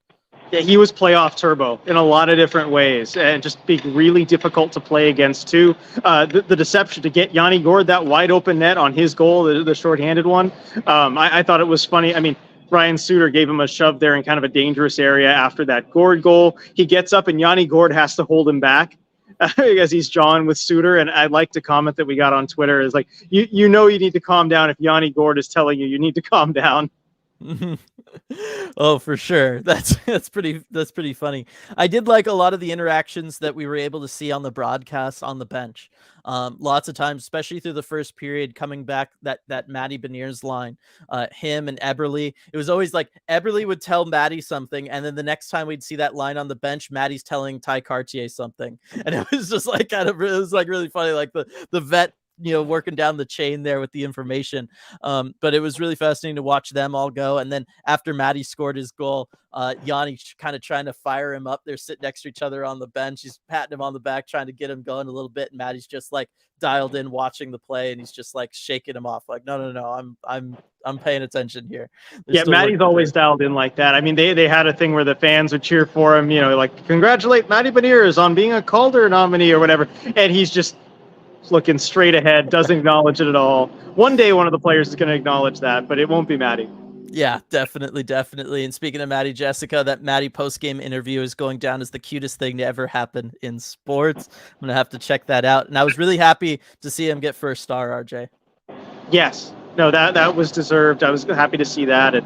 Yeah, he was playoff turbo in a lot of different ways and just being really difficult to play against too. The deception to get Yanni Gourde that wide open net on his goal, the shorthanded one. I thought it was funny. I mean, Ryan Suter gave him a shove there in kind of a dangerous area after that Gourde goal. He gets up and Yanni Gourde has to hold him back. As he's jawing with Suter. And I'd like to comment that we got on Twitter is like, you know, you need to calm down if Yanni Gourde is telling you need to calm down. Oh, for sure. That's pretty funny. I did like a lot of the interactions that we were able to see on the broadcast on the bench. Lots of times, especially through the first period, coming back that Matty Beniers line, him and Eberle. It was always like Eberle would tell Matty something, and then the next time we'd see that line on the bench, Matty's telling Ty Cartier something, and it was just like it was like really funny, like the vet working down the chain there with the information. But it was really fascinating to watch them all go. And then after Maddie scored his goal, Yanni kind of trying to fire him up. They're sitting next to each other on the bench. He's patting him on the back, trying to get him going a little bit. And Maddie's just like dialed in, watching the play, and he's just like shaking him off, like, no, I'm paying attention here. Yeah, Maddie's always dialed in like that. I mean, they had a thing where the fans would cheer for him, like, congratulate Maddie Vaneirs on being a Calder nominee or whatever. And he's just looking straight ahead, doesn't acknowledge it at all. One day, one of the players is going to acknowledge that, but it won't be Maddie. Yeah, definitely. And speaking of Maddie, Jessica, that Maddie post-game interview is going down as the cutest thing to ever happen in sports. I'm going to have to check that out. And I was really happy to see him get first star, RJ. Yes. No, that was deserved. I was happy to see that. And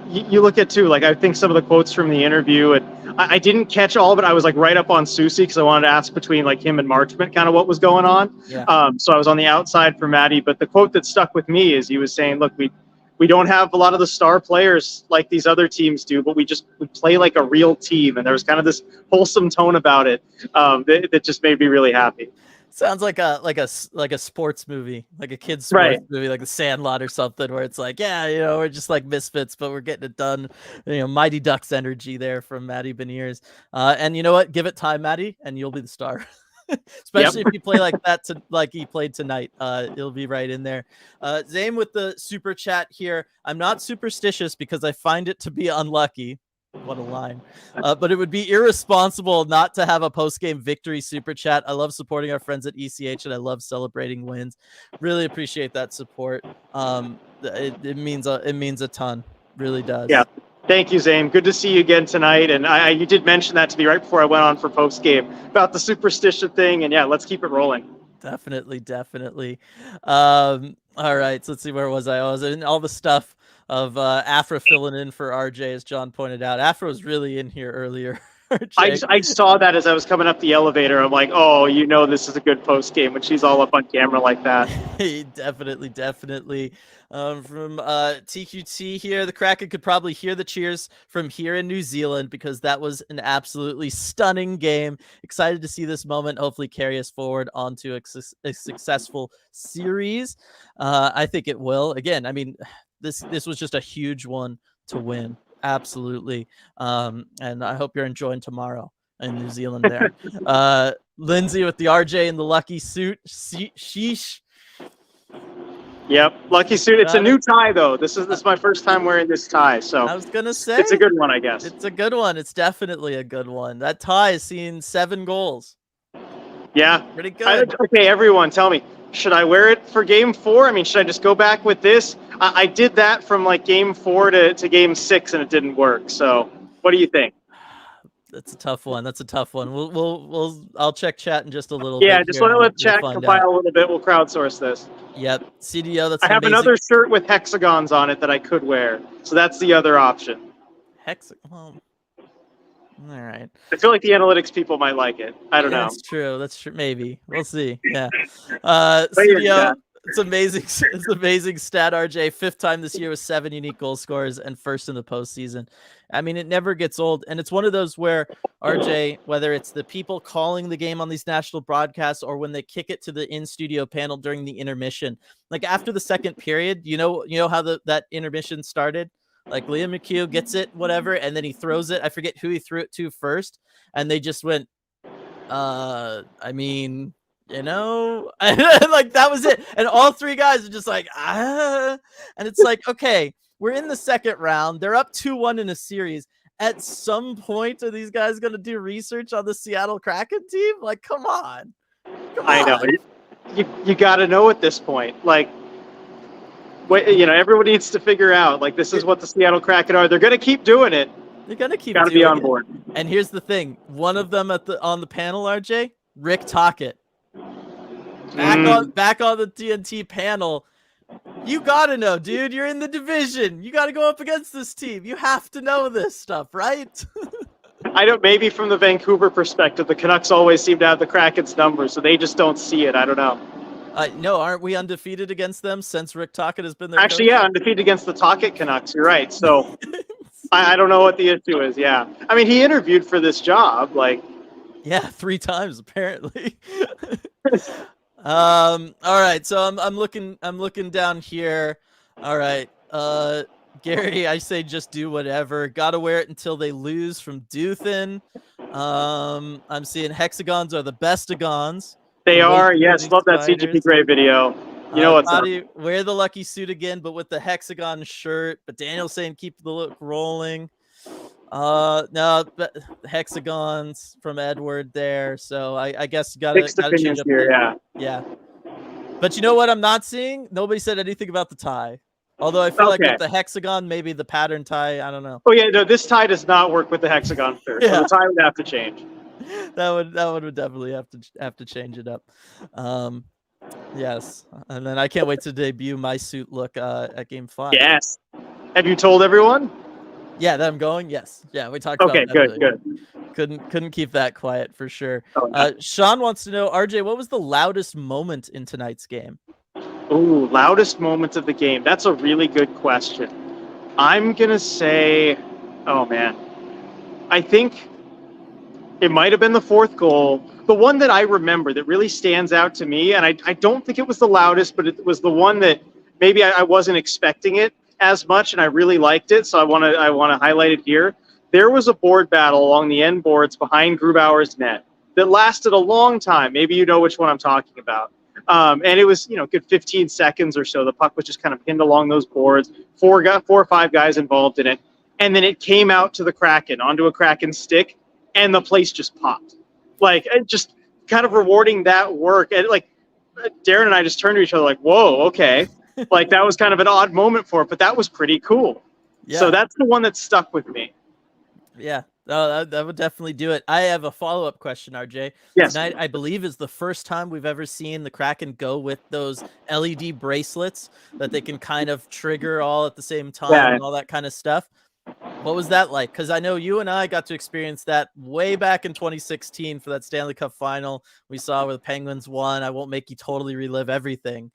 you look at, too, like, I think some of the quotes from the interview, and I didn't catch all, but I was, like, right up on Susie because I wanted to ask between, like, him and Marchment kind of what was going on. Yeah. So I was on the outside for Maddie. But the quote that stuck with me is he was saying, look, we don't have a lot of the star players like these other teams do, but we play like a real team. And there was kind of this wholesome tone about it that just made me really happy. Sounds like a sports movie, like a kid's sports movie, like The Sandlot or something, where it's like, yeah, we're just like misfits, but we're getting it done. Mighty Ducks energy there from Maddie Vaneirs. And you know what? Give it time, Maddie, and you'll be the star. Especially if you play like that, like he played tonight. It'll be right in there. Zame with the super chat here. I'm not superstitious because I find it to be unlucky. What a line. But it would be irresponsible not to have a post-game victory super chat. I love supporting our friends at ECH, and I love celebrating wins. Really appreciate that support. It means a ton. Really does. Yeah. Thank you, Zane. Good to see you again tonight. And you did mention that to me right before I went on for post-game about the superstition thing. And yeah, let's keep it rolling. Definitely. All right. So let's see, where was I? I was in all the stuff of Afra filling in for RJ, as John pointed out. Afra was really in here earlier. I saw that as I was coming up the elevator. I'm like, oh, this is a good post game when she's all up on camera like that. Definitely. From TQT here, the Kraken could probably hear the cheers from here in New Zealand because that was an absolutely stunning game. Excited to see this moment hopefully carry us forward onto a successful series. I think it will. Again, I mean, this was just a huge one to win. Absolutely. And I hope you're enjoying tomorrow in New Zealand there. Lindsay with the RJ in the lucky suit. Sheesh. Yep, lucky suit. It's a new tie, though. This is my first time wearing this tie, so I was gonna say it's a good one, I guess. It's a good one. It's definitely a good one. That tie has seen 7 goals. Yeah, pretty good. Okay, everyone, tell me, should I wear it for Game 4? I mean, should I just go back with this? I did that from like Game 4 to Game 6, and it didn't work. So, what do you think? That's a tough one. I'll check chat in just a little bit. Yeah, just let chat compile a little bit. We'll crowdsource this. Yep, CDO. I have another shirt with hexagons on it that I could wear, so that's the other option. Well, all right. I feel like the analytics people might like it. I don't know. That's true. Maybe we'll see. Yeah. CDO. It's amazing. It's amazing stat, RJ. 5th time this year with 7 unique goal scorers and first in the postseason. I mean, it never gets old. And it's one of those where, RJ, whether it's the people calling the game on these national broadcasts or when they kick it to the in-studio panel during the intermission, like after the second period, you know how that intermission started? Like Liam McHugh gets it, whatever, and then he throws it. I forget who he threw it to first. And they just went, I mean... like that was it, and all 3 guys are just like and it's like, okay, we're in the second round, they're up 2-1 in a series. At some point, are these guys going to do research on the Seattle Kraken team? Like, come on. I know you got to know at this point, like, everyone needs to figure out, like, this is what the Seattle Kraken are. They're going to keep doing it. They're going to keep got to be on board. And here's the thing, one of them on the panel, RJ, Rick Tocchet. Back on the TNT panel. You gotta know, dude. You're in the division. You gotta go up against this team. You have to know this stuff, right? I don't. Maybe from the Vancouver perspective, the Canucks always seem to have the Kraken's number, so they just don't see it. I don't know. No, aren't we undefeated against them since Rick Tocchet has been there? Actually, yeah, undefeated against the Tocchet Canucks. You're right. So I don't know what the issue is. Yeah, I mean, he interviewed for this job, like. Yeah, 3 times apparently. All right, so I'm looking down here. All right, Gary, I say just do whatever. Gotta wear it until they lose from Duthin. I'm seeing hexagons are the bestagons. They From are, Lake yes. Moving Love that CGP Spiders. Grey video. You know what's up. Toddy, wear the lucky suit again, but with the hexagon shirt. But Daniel's saying keep the look rolling. No, but hexagons from Edward there. So I guess gotta Mixed change opinions up here, yeah. yeah. But you know what I'm not seeing? Nobody said anything about the tie. Although I feel like with the hexagon, maybe the pattern tie, I don't know. Oh yeah, no, this tie does not work with the hexagon shirt. So the tie would have to change. That would definitely have to change it up. Yes. And then I can't wait to debut my suit look at game 5. Yes. Have you told everyone? Yeah, that I'm going. Yes. Yeah, we talked about that. Okay, good. Couldn't keep that quiet for sure. Oh, Sean wants to know, RJ, what was the loudest moment in tonight's game? Ooh, loudest moment of the game. That's a really good question. I'm gonna say, oh man, I think it might have been the 4th goal. The one that I remember that really stands out to me, and I don't think it was the loudest, but it was the one that maybe I wasn't expecting it as much, and I really liked it, so I want to highlight it here. There was a board battle along the end boards behind Grubauer's net that lasted a long time. Maybe you know which one I'm talking about. And it was, good 15 seconds or so. The puck was just kind of pinned along those boards. 4 or 5 guys involved in it. And then it came out to the Kraken, onto a Kraken stick, and the place just popped. Like, just kind of rewarding that work. And, like, Darren and I just turned to each other like, whoa, okay. Like, that was kind of an odd moment for it, but that was pretty cool. Yeah. So that's the one that stuck with me. Yeah, that would definitely do it. I have a follow-up question, RJ. Yes. Tonight, I believe, is the first time we've ever seen the Kraken go with those LED bracelets that they can kind of trigger all at the same time and all that kind of stuff. What was that like? Because I know you and I got to experience that way back in 2016 for that Stanley Cup final we saw where the Penguins won. I won't make you totally relive everything,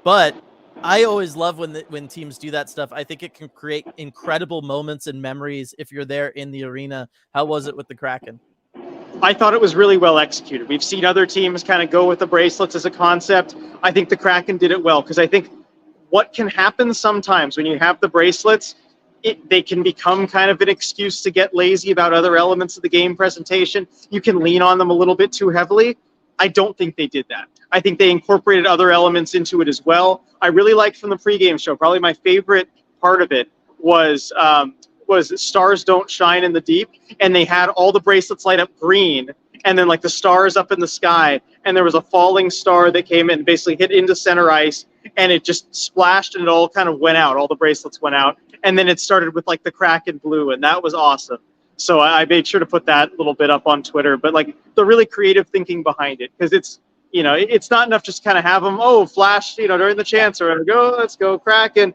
but I always love when teams do that stuff. I think it can create incredible moments and memories if you're there in the arena. How was it with the Kraken? I thought it was really well executed. We've seen other teams kind of go with the bracelets as a concept. I think the Kraken did it well because I think what can happen sometimes when you have the bracelets, they can become kind of an excuse to get lazy about other elements of the game presentation. You can lean on them a little bit too heavily. I don't think they did that. I think they incorporated other elements into it as well. I really liked from the pregame show, probably my favorite part of it was Stars Don't Shine in the Deep, and they had all the bracelets light up green, and then like the stars up in the sky, and there was a falling star that came in, basically hit into center ice, and it just splashed and it all kind of went out. All the bracelets went out, and then it started with like the Kraken blue, and that was awesome. So I made sure to put that little bit up on Twitter, but like the really creative thinking behind it, because it's, it's not enough just kind of have them, flash, during the chance or let's go Kraken.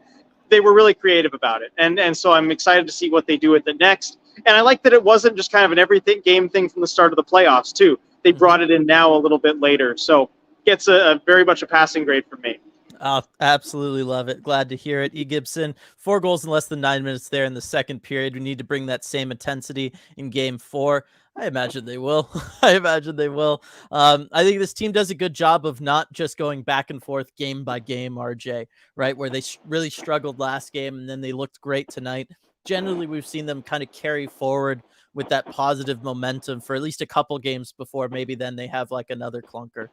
They were really creative about it. And so I'm excited to see what they do with it next. And I like that it wasn't just kind of an everything game thing from the start of the playoffs too. They brought it in now a little bit later. So gets a very much a passing grade from me. Oh, absolutely love it. Glad to hear it. E. Gibson, 4 goals in less than 9 minutes there in the second period. We need to bring that same intensity in game 4. I imagine they will. I think this team does a good job of not just going back and forth game by game, RJ, right? Where they really struggled last game and then they looked great tonight. Generally, we've seen them kind of carry forward with that positive momentum for at least a couple games before maybe then they have like another clunker.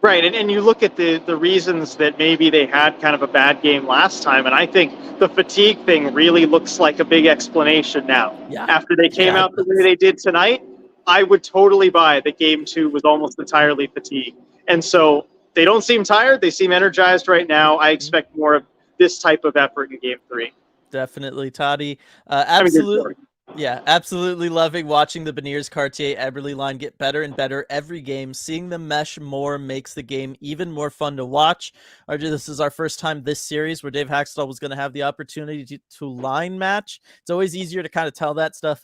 Right, and you look at the reasons that maybe they had kind of a bad game last time, and I think the fatigue thing really looks like a big explanation now. Yeah. After they came out the way they did tonight, I would totally buy that game 2 was almost entirely fatigue. And so they don't seem tired. They seem energized right now. I expect more of this type of effort in game 3. Definitely, Toddy. Absolutely. Yeah, absolutely loving watching the Vaneirs Cartier Eberle line get better and better every game. Seeing them mesh more makes the game even more fun to watch. RJ, this is our first time this series where Dave Hakstol was going to have the opportunity to line match. It's always easier to kind of tell that stuff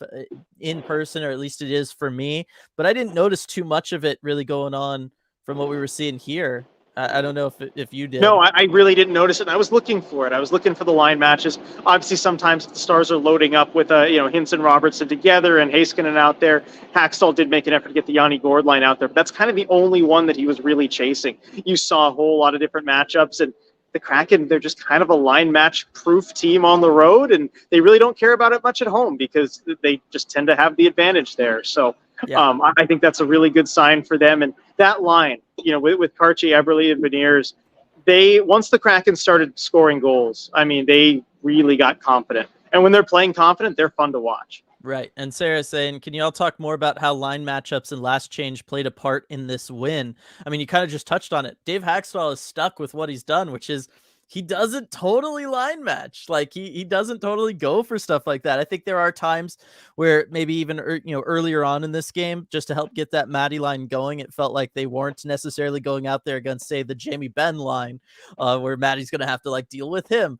in person, or at least it is for me. But I didn't notice too much of it really going on from what we were seeing here. I don't know if you did. No, I really didn't notice it. And I was looking for it. I was looking for the line matches. Obviously, sometimes the Stars are loading up with Hintz and Robertson together and Heiskanen out there. Hakstol did make an effort to get the Yanni Gord line out there, but that's kind of the only one that he was really chasing. You saw a whole lot of different matchups, and the Kraken, they're just kind of a line match proof team on the road, and they really don't care about it much at home because they just tend to have the advantage there. So Yeah. I think that's a really good sign for them. And that line, with Karchi, Eberle, and Vaneirs, once the Kraken started scoring goals, I mean, they really got confident. And when they're playing confident, they're fun to watch. Right. And Sarah saying, can you all talk more about how line matchups and last change played a part in this win? I mean, you kind of just touched on it. Dave Hakstol is stuck with what he's done, which is he doesn't totally line match. Like he doesn't totally go for stuff like that. I think there are times where maybe even earlier on in this game, just to help get that Matty line going, it felt like they weren't necessarily going out there against, say, the Jamie Benn line, where Matty's going to have to like deal with him.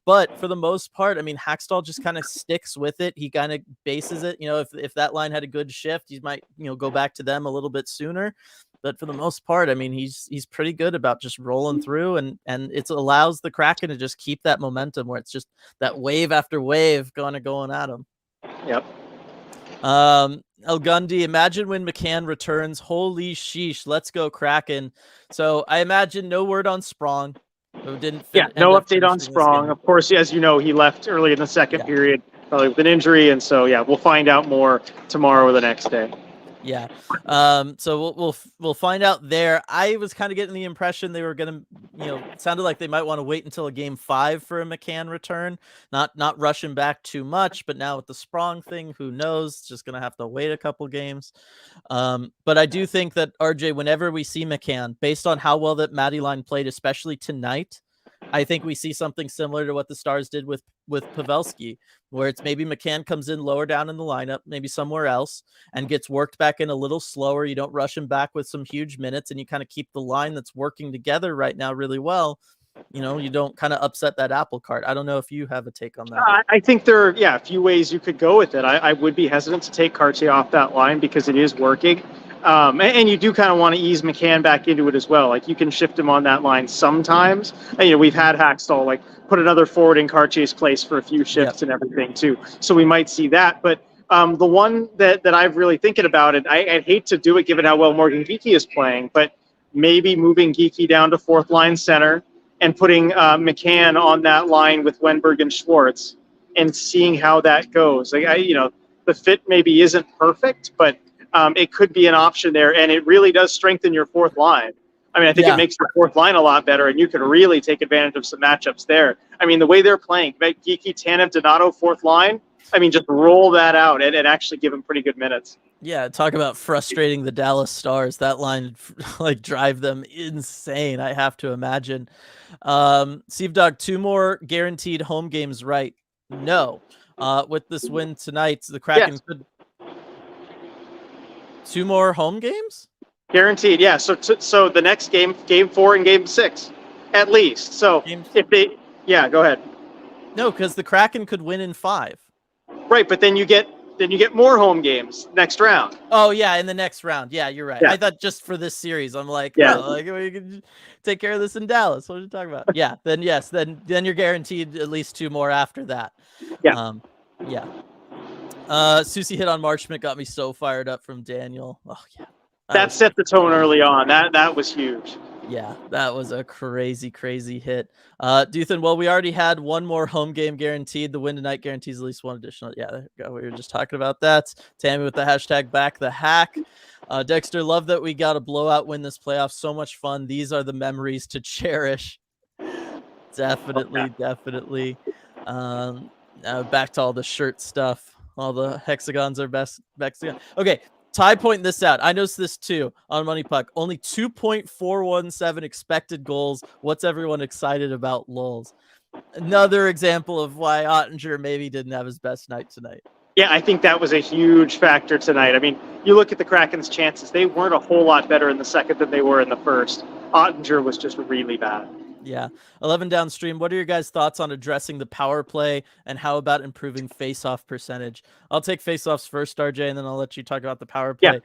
But for the most part, I mean, Hakstol just kind of sticks with it. He kind of bases it. If that line had a good shift, he might go back to them a little bit sooner. But for the most part, I mean, he's pretty good about just rolling through, and it allows the Kraken to just keep that momentum where it's just that wave after wave going at him. Yep. El Gundy, imagine when McCann returns. Holy sheesh, let's go Kraken. So I imagine no word on Sprong. No update on Sprong. Of course, as you know, he left early in the second period, probably with an injury, and so we'll find out more tomorrow or the next day. Yeah. So we'll find out there. I was kind of getting the impression they were going to, it sounded like they might want to wait until a game 5 for a McCann return, not rush him back too much. But now with the Sprong thing, who knows? Just going to have to wait a couple games. But I do think that RJ, whenever we see McCann, based on how well that Matty line played, especially tonight, I think we see something similar to what the Stars did with Pavelski, where it's maybe McCann comes in lower down in the lineup, maybe somewhere else, and gets worked back in a little slower. You don't rush him back with some huge minutes, and you kind of keep the line that's working together right now really well. You don't kind of upset that apple cart. I don't know if you have a take on that. I think there are, a few ways you could go with it. I would be hesitant to take Cartier off that line because it is working. And you do kind of want to ease McCann back into it as well. Like you can shift him on that line sometimes. And, we've had Hakstol like put another forward in Cartier's place for a few shifts and everything too. So we might see that. But the one that I've really thinking about it, I'd hate to do it given how well Morgan Geekie is playing, but maybe moving Geekie down to fourth line center and putting McCann on that line with Wenberg and Schwartz and seeing how that goes. Like the fit maybe isn't perfect, but it could be an option there, and it really does strengthen your fourth line. I mean, I think it makes your fourth line a lot better, and you can really take advantage of some matchups there. I mean, the way they're playing, Geekie, Tanev, Donato, fourth line, I mean, just roll that out and actually give them pretty good minutes. Yeah, talk about frustrating the Dallas Stars. That line, like, drive them insane, I have to imagine. Steve Dog, 2 more guaranteed home games, right? No. With this win tonight, the Kraken could... 2 more home games? Guaranteed, yeah. So the next game 4 and game 6, at least. So if they, go ahead. No, because the Kraken could win in 5. Right, but then you get more home games next round. Oh yeah, in the next round. Yeah, you're right. I thought just for this series. I'm like, we can take care of this in Dallas. What are you talking about? Yeah, then yes, then you're guaranteed at least 2 more after that. Yeah. Susie hit on Marchment got me so fired up from Daniel. Oh yeah. That set the tone early on. That was huge. Yeah, that was a crazy hit. Duthan, well, we already had 1 more home game guaranteed. The win tonight guarantees at least 1 additional. Yeah, there you go. We were just talking about that. Tammy with the hashtag back the hack. Dexter, love that we got a blowout win this playoff. So much fun. These are the memories to cherish. Definitely. Now back to all the shirt stuff. All the hexagons are best. Okay, Ty pointing this out. I noticed this too on Money Puck. Only 2.417 expected goals. What's everyone excited about? Lols. Another example of why Ottinger maybe didn't have his best night tonight. Yeah, I think that was a huge factor tonight. I mean, you look at the Kraken's chances. They weren't a whole lot better in the second than they were in the first. Ottinger was just really bad. Yeah. 11 downstream. What are your guys' thoughts on addressing the power play, and how about improving face-off percentage? I'll take face-offs first, RJ, and then I'll let you talk about the power play.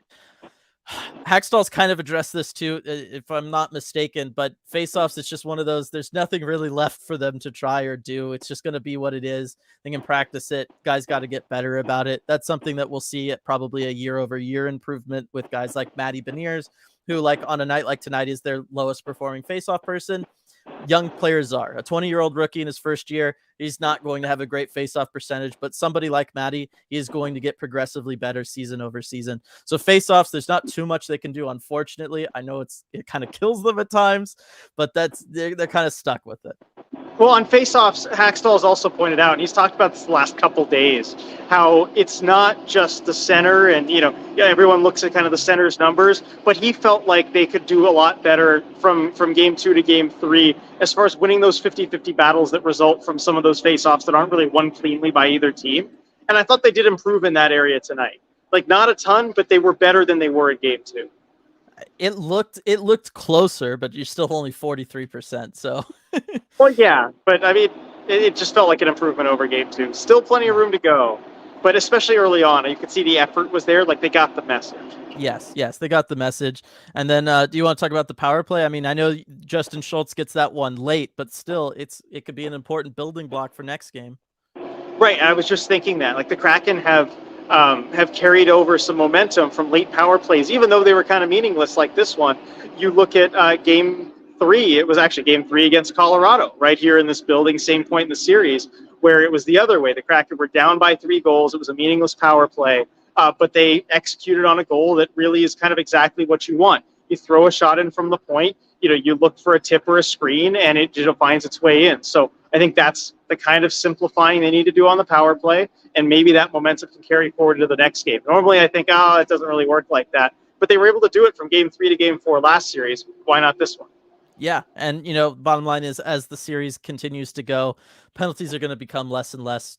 Hakstol's kind of addressed this too, if I'm not mistaken, but face-offs, it's just one of those, there's nothing really left for them to try or do. It's just going to be what it is. They can practice it. Guys got to get better about it. That's something that we'll see at probably a year-over-year improvement with guys like Matty Vaneirs, who like on a night like tonight is their lowest performing face-off person. Young players are. A 20-year-old rookie in his first year, he's not going to have a great face-off percentage, but somebody like Matty, he is going to get progressively better season over season. So face-offs, there's not too much they can do, unfortunately. I know it kind of kills them at times, but they're kind of stuck with it. Well, on face-offs, Hakstol has also pointed out, and he's talked about this the last couple days, how it's not just the center, and everyone looks at kind of the center's numbers, but he felt like they could do a lot better from game 2 to game 3 as far as winning those 50-50 battles that result from some of those face-offs that aren't really won cleanly by either team. And I thought they did improve in that area tonight. Like, not a ton, but they were better than they were in game 2. It looked closer, but you're still only 43%. So, well, yeah, but I mean, it just felt like an improvement over game 2. Still plenty of room to go, but especially early on, you could see the effort was there. Like, they got the message. Yes, they got the message. And then, do you want to talk about the power play? I mean, I know Justin Schultz gets that one late, but still, it could be an important building block for next game. Right. I was just thinking that, like, the Kraken have carried over some momentum from late power plays, even though they were kind of meaningless like this one. You look at game 3, it was actually game 3 against Colorado, right here in this building, same point in the series, where it was the other way. The Kraken were down by 3 goals. It was a meaningless power play, but they executed on a goal that really is kind of exactly what you want. You throw a shot in from the point, you look for a tip or a screen, and it finds its way in. So I think that's the kind of simplifying they need to do on the power play, and maybe that momentum can carry forward to the next game. Normally I think, it doesn't really work like that, but they were able to do it from game 3 to game 4 last series. Why not this one? Yeah, and bottom line is, as the series continues to go, penalties are going to become less and less,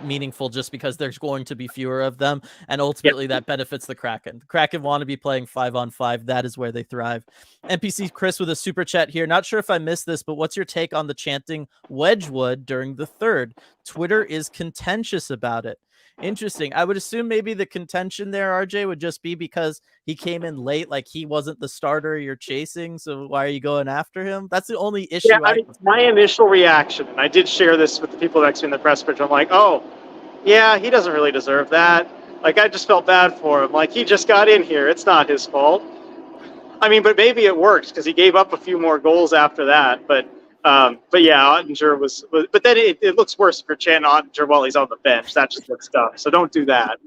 meaningful, just because there's going to be fewer of them, and ultimately that benefits the Kraken. The Kraken want to be playing 5-on-5. That is where they thrive. NPC Chris with a super chat here. Not sure if I missed this, but what's your take on the chanting Wedgwood during the third? Twitter is contentious about it. Interesting. I would assume maybe the contention there, RJ, would just be because he came in late, like he wasn't the starter you're chasing, so why are you going after him? That's the only issue. Yeah, I mean, my initial reaction, and I did share this with the people next to me in the press bridge, I'm like, oh, yeah, he doesn't really deserve that. Like, I just felt bad for him. Like, he just got in here. It's not his fault. I mean, but maybe it worked because he gave up a few more goals after that. But yeah, Ottinger was but then it looks worse if you're chanting Ottinger while he's on the bench. That just looks dumb. So don't do that.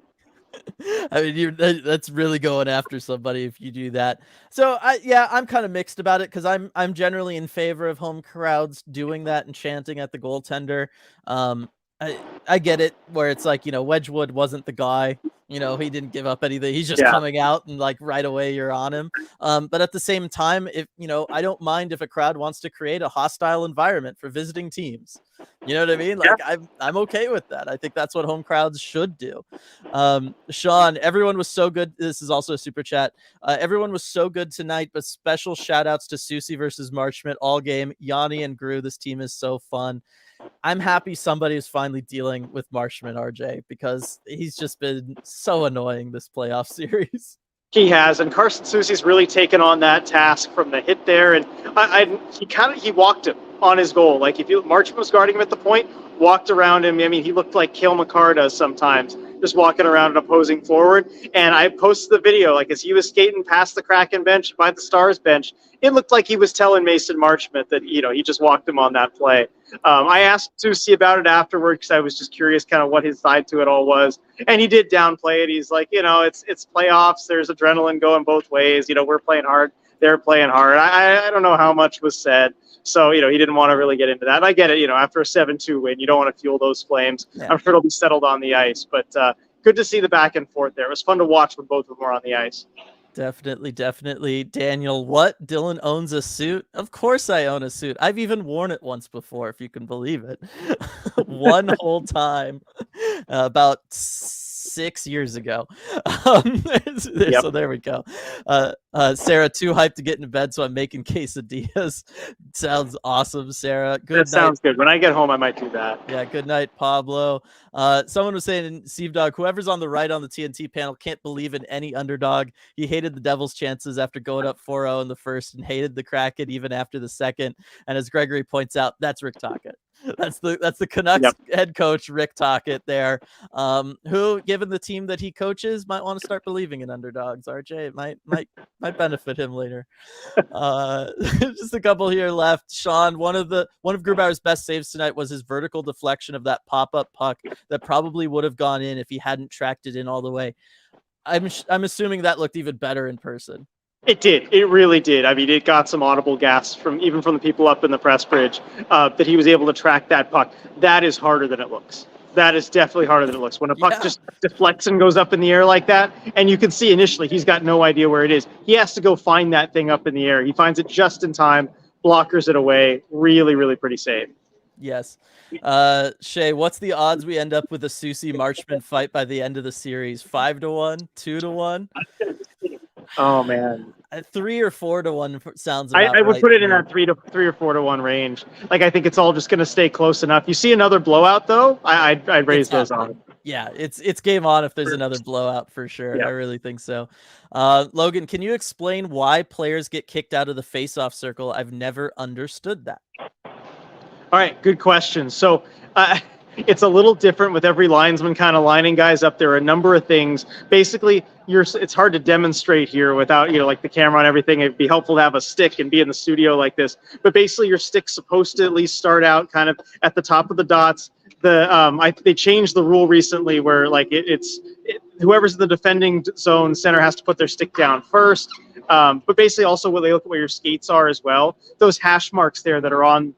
I mean, that's really going after somebody if you do that. So I'm kind of mixed about it, because I'm generally in favor of home crowds doing that and chanting at the goaltender. I get it where it's like, Wedgwood wasn't the guy. He didn't give up anything. He's just coming out and like right away you're on him. But at the same time, if I don't mind if a crowd wants to create a hostile environment for visiting teams. You know what I mean? Like, I'm okay with that. I think that's what home crowds should do. Sean, everyone was so good. This is also a super chat. Everyone was so good tonight, but special shout outs to Susie versus Marchment all game. Yanni and Gru, this team is so fun. I'm happy somebody is finally dealing with Marchment, RJ, because he's just been so annoying this playoff series. He has, and Carson Soucy's really taken on that task from the hit there, and he walked him on his goal. Like, if Marchment was guarding him at the point, walked around him. I mean, he looked like Cale Makar does sometimes, just walking around and opposing forward. And I posted the video, like, as he was skating past the Kraken bench by the Stars bench, it looked like he was telling Mason Marchment that, he just walked him on that play. I asked Soucy about it afterward because I was just curious kind of what his side to it all was. And he did downplay it. He's like, it's playoffs. There's adrenaline going both ways. We're playing hard. They're playing hard. I don't know how much was said. So, he didn't want to really get into that. And I get it, after a 7-2 win, you don't want to fuel those flames. Yeah. I'm sure it'll be settled on the ice. But good to see the back and forth there. It was fun to watch when both of them were on the ice. Definitely. Daniel, what? Dylan owns a suit? Of course I own a suit. I've even worn it once before, if you can believe it. One whole time. About 6 years ago. So there we go. Sarah, too hyped to get into bed, so I'm making quesadillas. Sounds awesome, Sarah. Good That sounds good. When I get home, I might do that. Yeah, good night, Pablo. Someone was saying, Steve Dog, whoever's on the right on the TNT panel can't believe in any underdog. He hated the Devils' chances after going up 4-0 in the first and hated the Kraken even after the second. And as Gregory points out, that's Rick Tocchet. That's the Canucks head coach, Rick Tocchet there, who, given the team that he coaches, might want to start believing in underdogs. RJ, it might benefit him later. Just a couple here left. Sean, one of Grubauer's best saves tonight was his vertical deflection of that pop-up puck that probably would have gone in if he hadn't tracked it in all the way. I'm assuming that looked even better in person. It did. It really did. I mean, it got some audible gasps from the people up in the press bridge that he was able to track that puck. That is harder than it looks. That is definitely harder than it looks. When a puck just deflects and goes up in the air like that, and you can see initially he's got no idea where it is. He has to go find that thing up in the air. He finds it just in time, blockers it away. Really, really pretty save. Yes. Shay, what's the odds we end up with a Susie Marchman fight by the end of the series? 5-1, 2-1? Oh man, 3 or 4-1 sounds about I would right put it in that 3 or 4-1 range. Like, I think it's all just going to stay close enough. You see another blowout though, I'd raise those on. Yeah, it's game on if there's another blowout for sure. I really think so. Logan, can you explain why players get kicked out of the face-off circle? I've never understood that. All right, good question. So it's a little different with every linesman kind of lining guys up. There are a number of things. Basically, it's hard to demonstrate here without, like the camera and everything. It'd be helpful to have a stick and be in the studio like this. But basically, your stick's supposed to at least start out kind of at the top of the dots. They changed the rule recently where like whoever's in the defending zone center has to put their stick down first. But basically, also when they look at where your skates are as well, those hash marks there that are on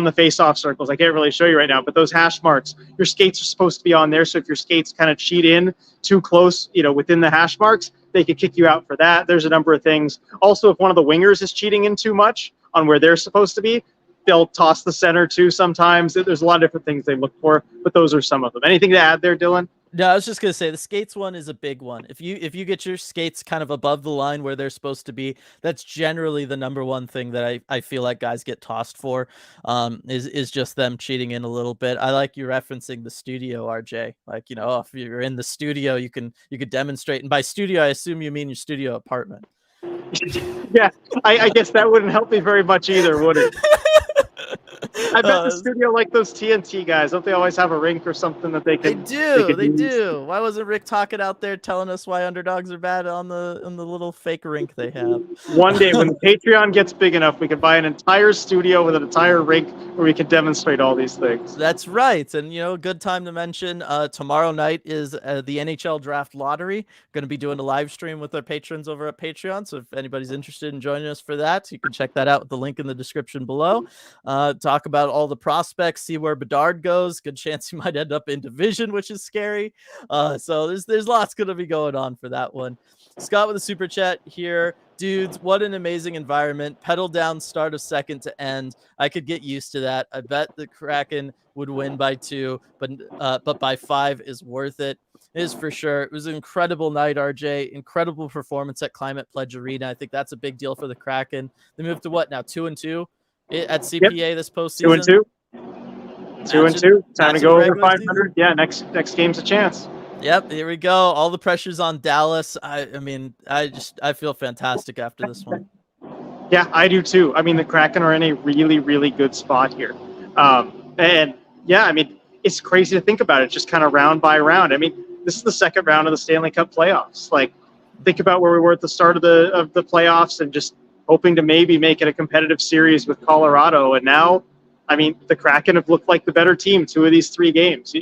the face-off circles. I can't really show you right now, but those hash marks, your skates are supposed to be on there. So if your skates kind of cheat in too close, within the hash marks, they could kick you out for that. There's a number of things. Also, if one of the wingers is cheating in too much on where they're supposed to be, they'll toss the center too sometimes. There's a lot of different things they look for, but those are some of them. Anything to add there, Dylan? No, I was just gonna say the skates one is a big one. If you get your skates kind of above the line where they're supposed to be, that's generally the number one thing that I feel like guys get tossed for. Is just them cheating in a little bit. I like you referencing the studio, RJ. Like, if you're in the studio, you could demonstrate. And by studio, I assume you mean your studio apartment. Yeah, I guess that wouldn't help me very much either, would it? I bet the studio, like those TNT guys, don't they always have a rink or something that they can? They do. Why wasn't Rick Tocchet out there telling us why underdogs are bad on the little fake rink they have? One day when the Patreon gets big enough, we could buy an entire studio with an entire rink where we can demonstrate all these things. That's right. And good time to mention tomorrow night is the NHL draft lottery. Going to be doing a live stream with our patrons over at Patreon. So if anybody's interested in joining us for that, you can check that out with the link in the description below. Talk about all the prospects, see where Bedard goes. Good chance he might end up in division, which is scary. So there's lots going to be going on for that one. Scott with a super chat here. Dudes, what an amazing environment. Pedal down start of second to end. I could get used to that. I bet the Kraken would win by 2, but by 5 is worth it. It is for sure. It was an incredible night, RJ. Incredible performance at Climate Pledge Arena. I think that's a big deal for the Kraken. They moved to what now? 2-2 at CPA this postseason. 2-2. Time to go over 500. Yeah, next game's a chance. Yep, here we go. All the pressure's on Dallas. I feel fantastic after this one. Yeah, I do too. I mean, the Kraken are in a really, really good spot here. And yeah, I mean, it's crazy to think about it, just kind of round by round. I mean, this is the second round of the Stanley Cup playoffs. Like, think about where we were at the start of the playoffs and just hoping to maybe make it a competitive series with Colorado. And now, I mean, the Kraken have looked like the better team 2 of these 3 games.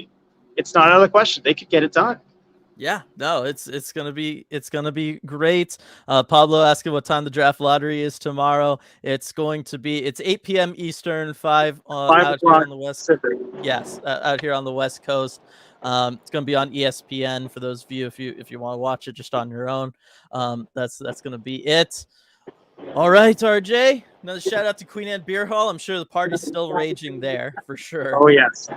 It's not out of the question. They could get it done. Yeah, no, it's gonna be great. Pablo asking what time the draft lottery is tomorrow. It's 8 p.m. Eastern, 5 out here on the West. Pacific. Yes, out here on the West Coast. It's gonna be on ESPN for those of you if you want to watch it just on your own. That's gonna be it. All right, RJ. Another shout out to Queen Anne Beer Hall. I'm sure the party's still raging there for sure. Oh yes,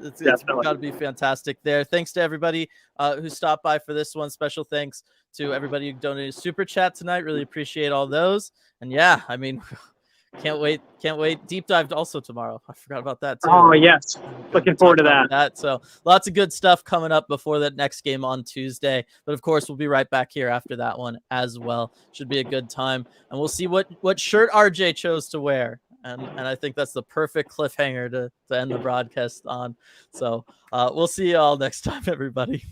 It's got to be fantastic there. Thanks to everybody who stopped by for this one. Special thanks to everybody who donated super chat tonight. Really appreciate all those. And yeah, I mean, can't wait. Deep dive also tomorrow. I forgot about that too. Oh yes, looking forward to that. So lots of good stuff coming up before that next game on Tuesday. But of course, we'll be right back here after that one as well. Should be a good time, and we'll see what shirt RJ chose to wear. And I think that's the perfect cliffhanger to end the broadcast on. So we'll see you all next time, everybody.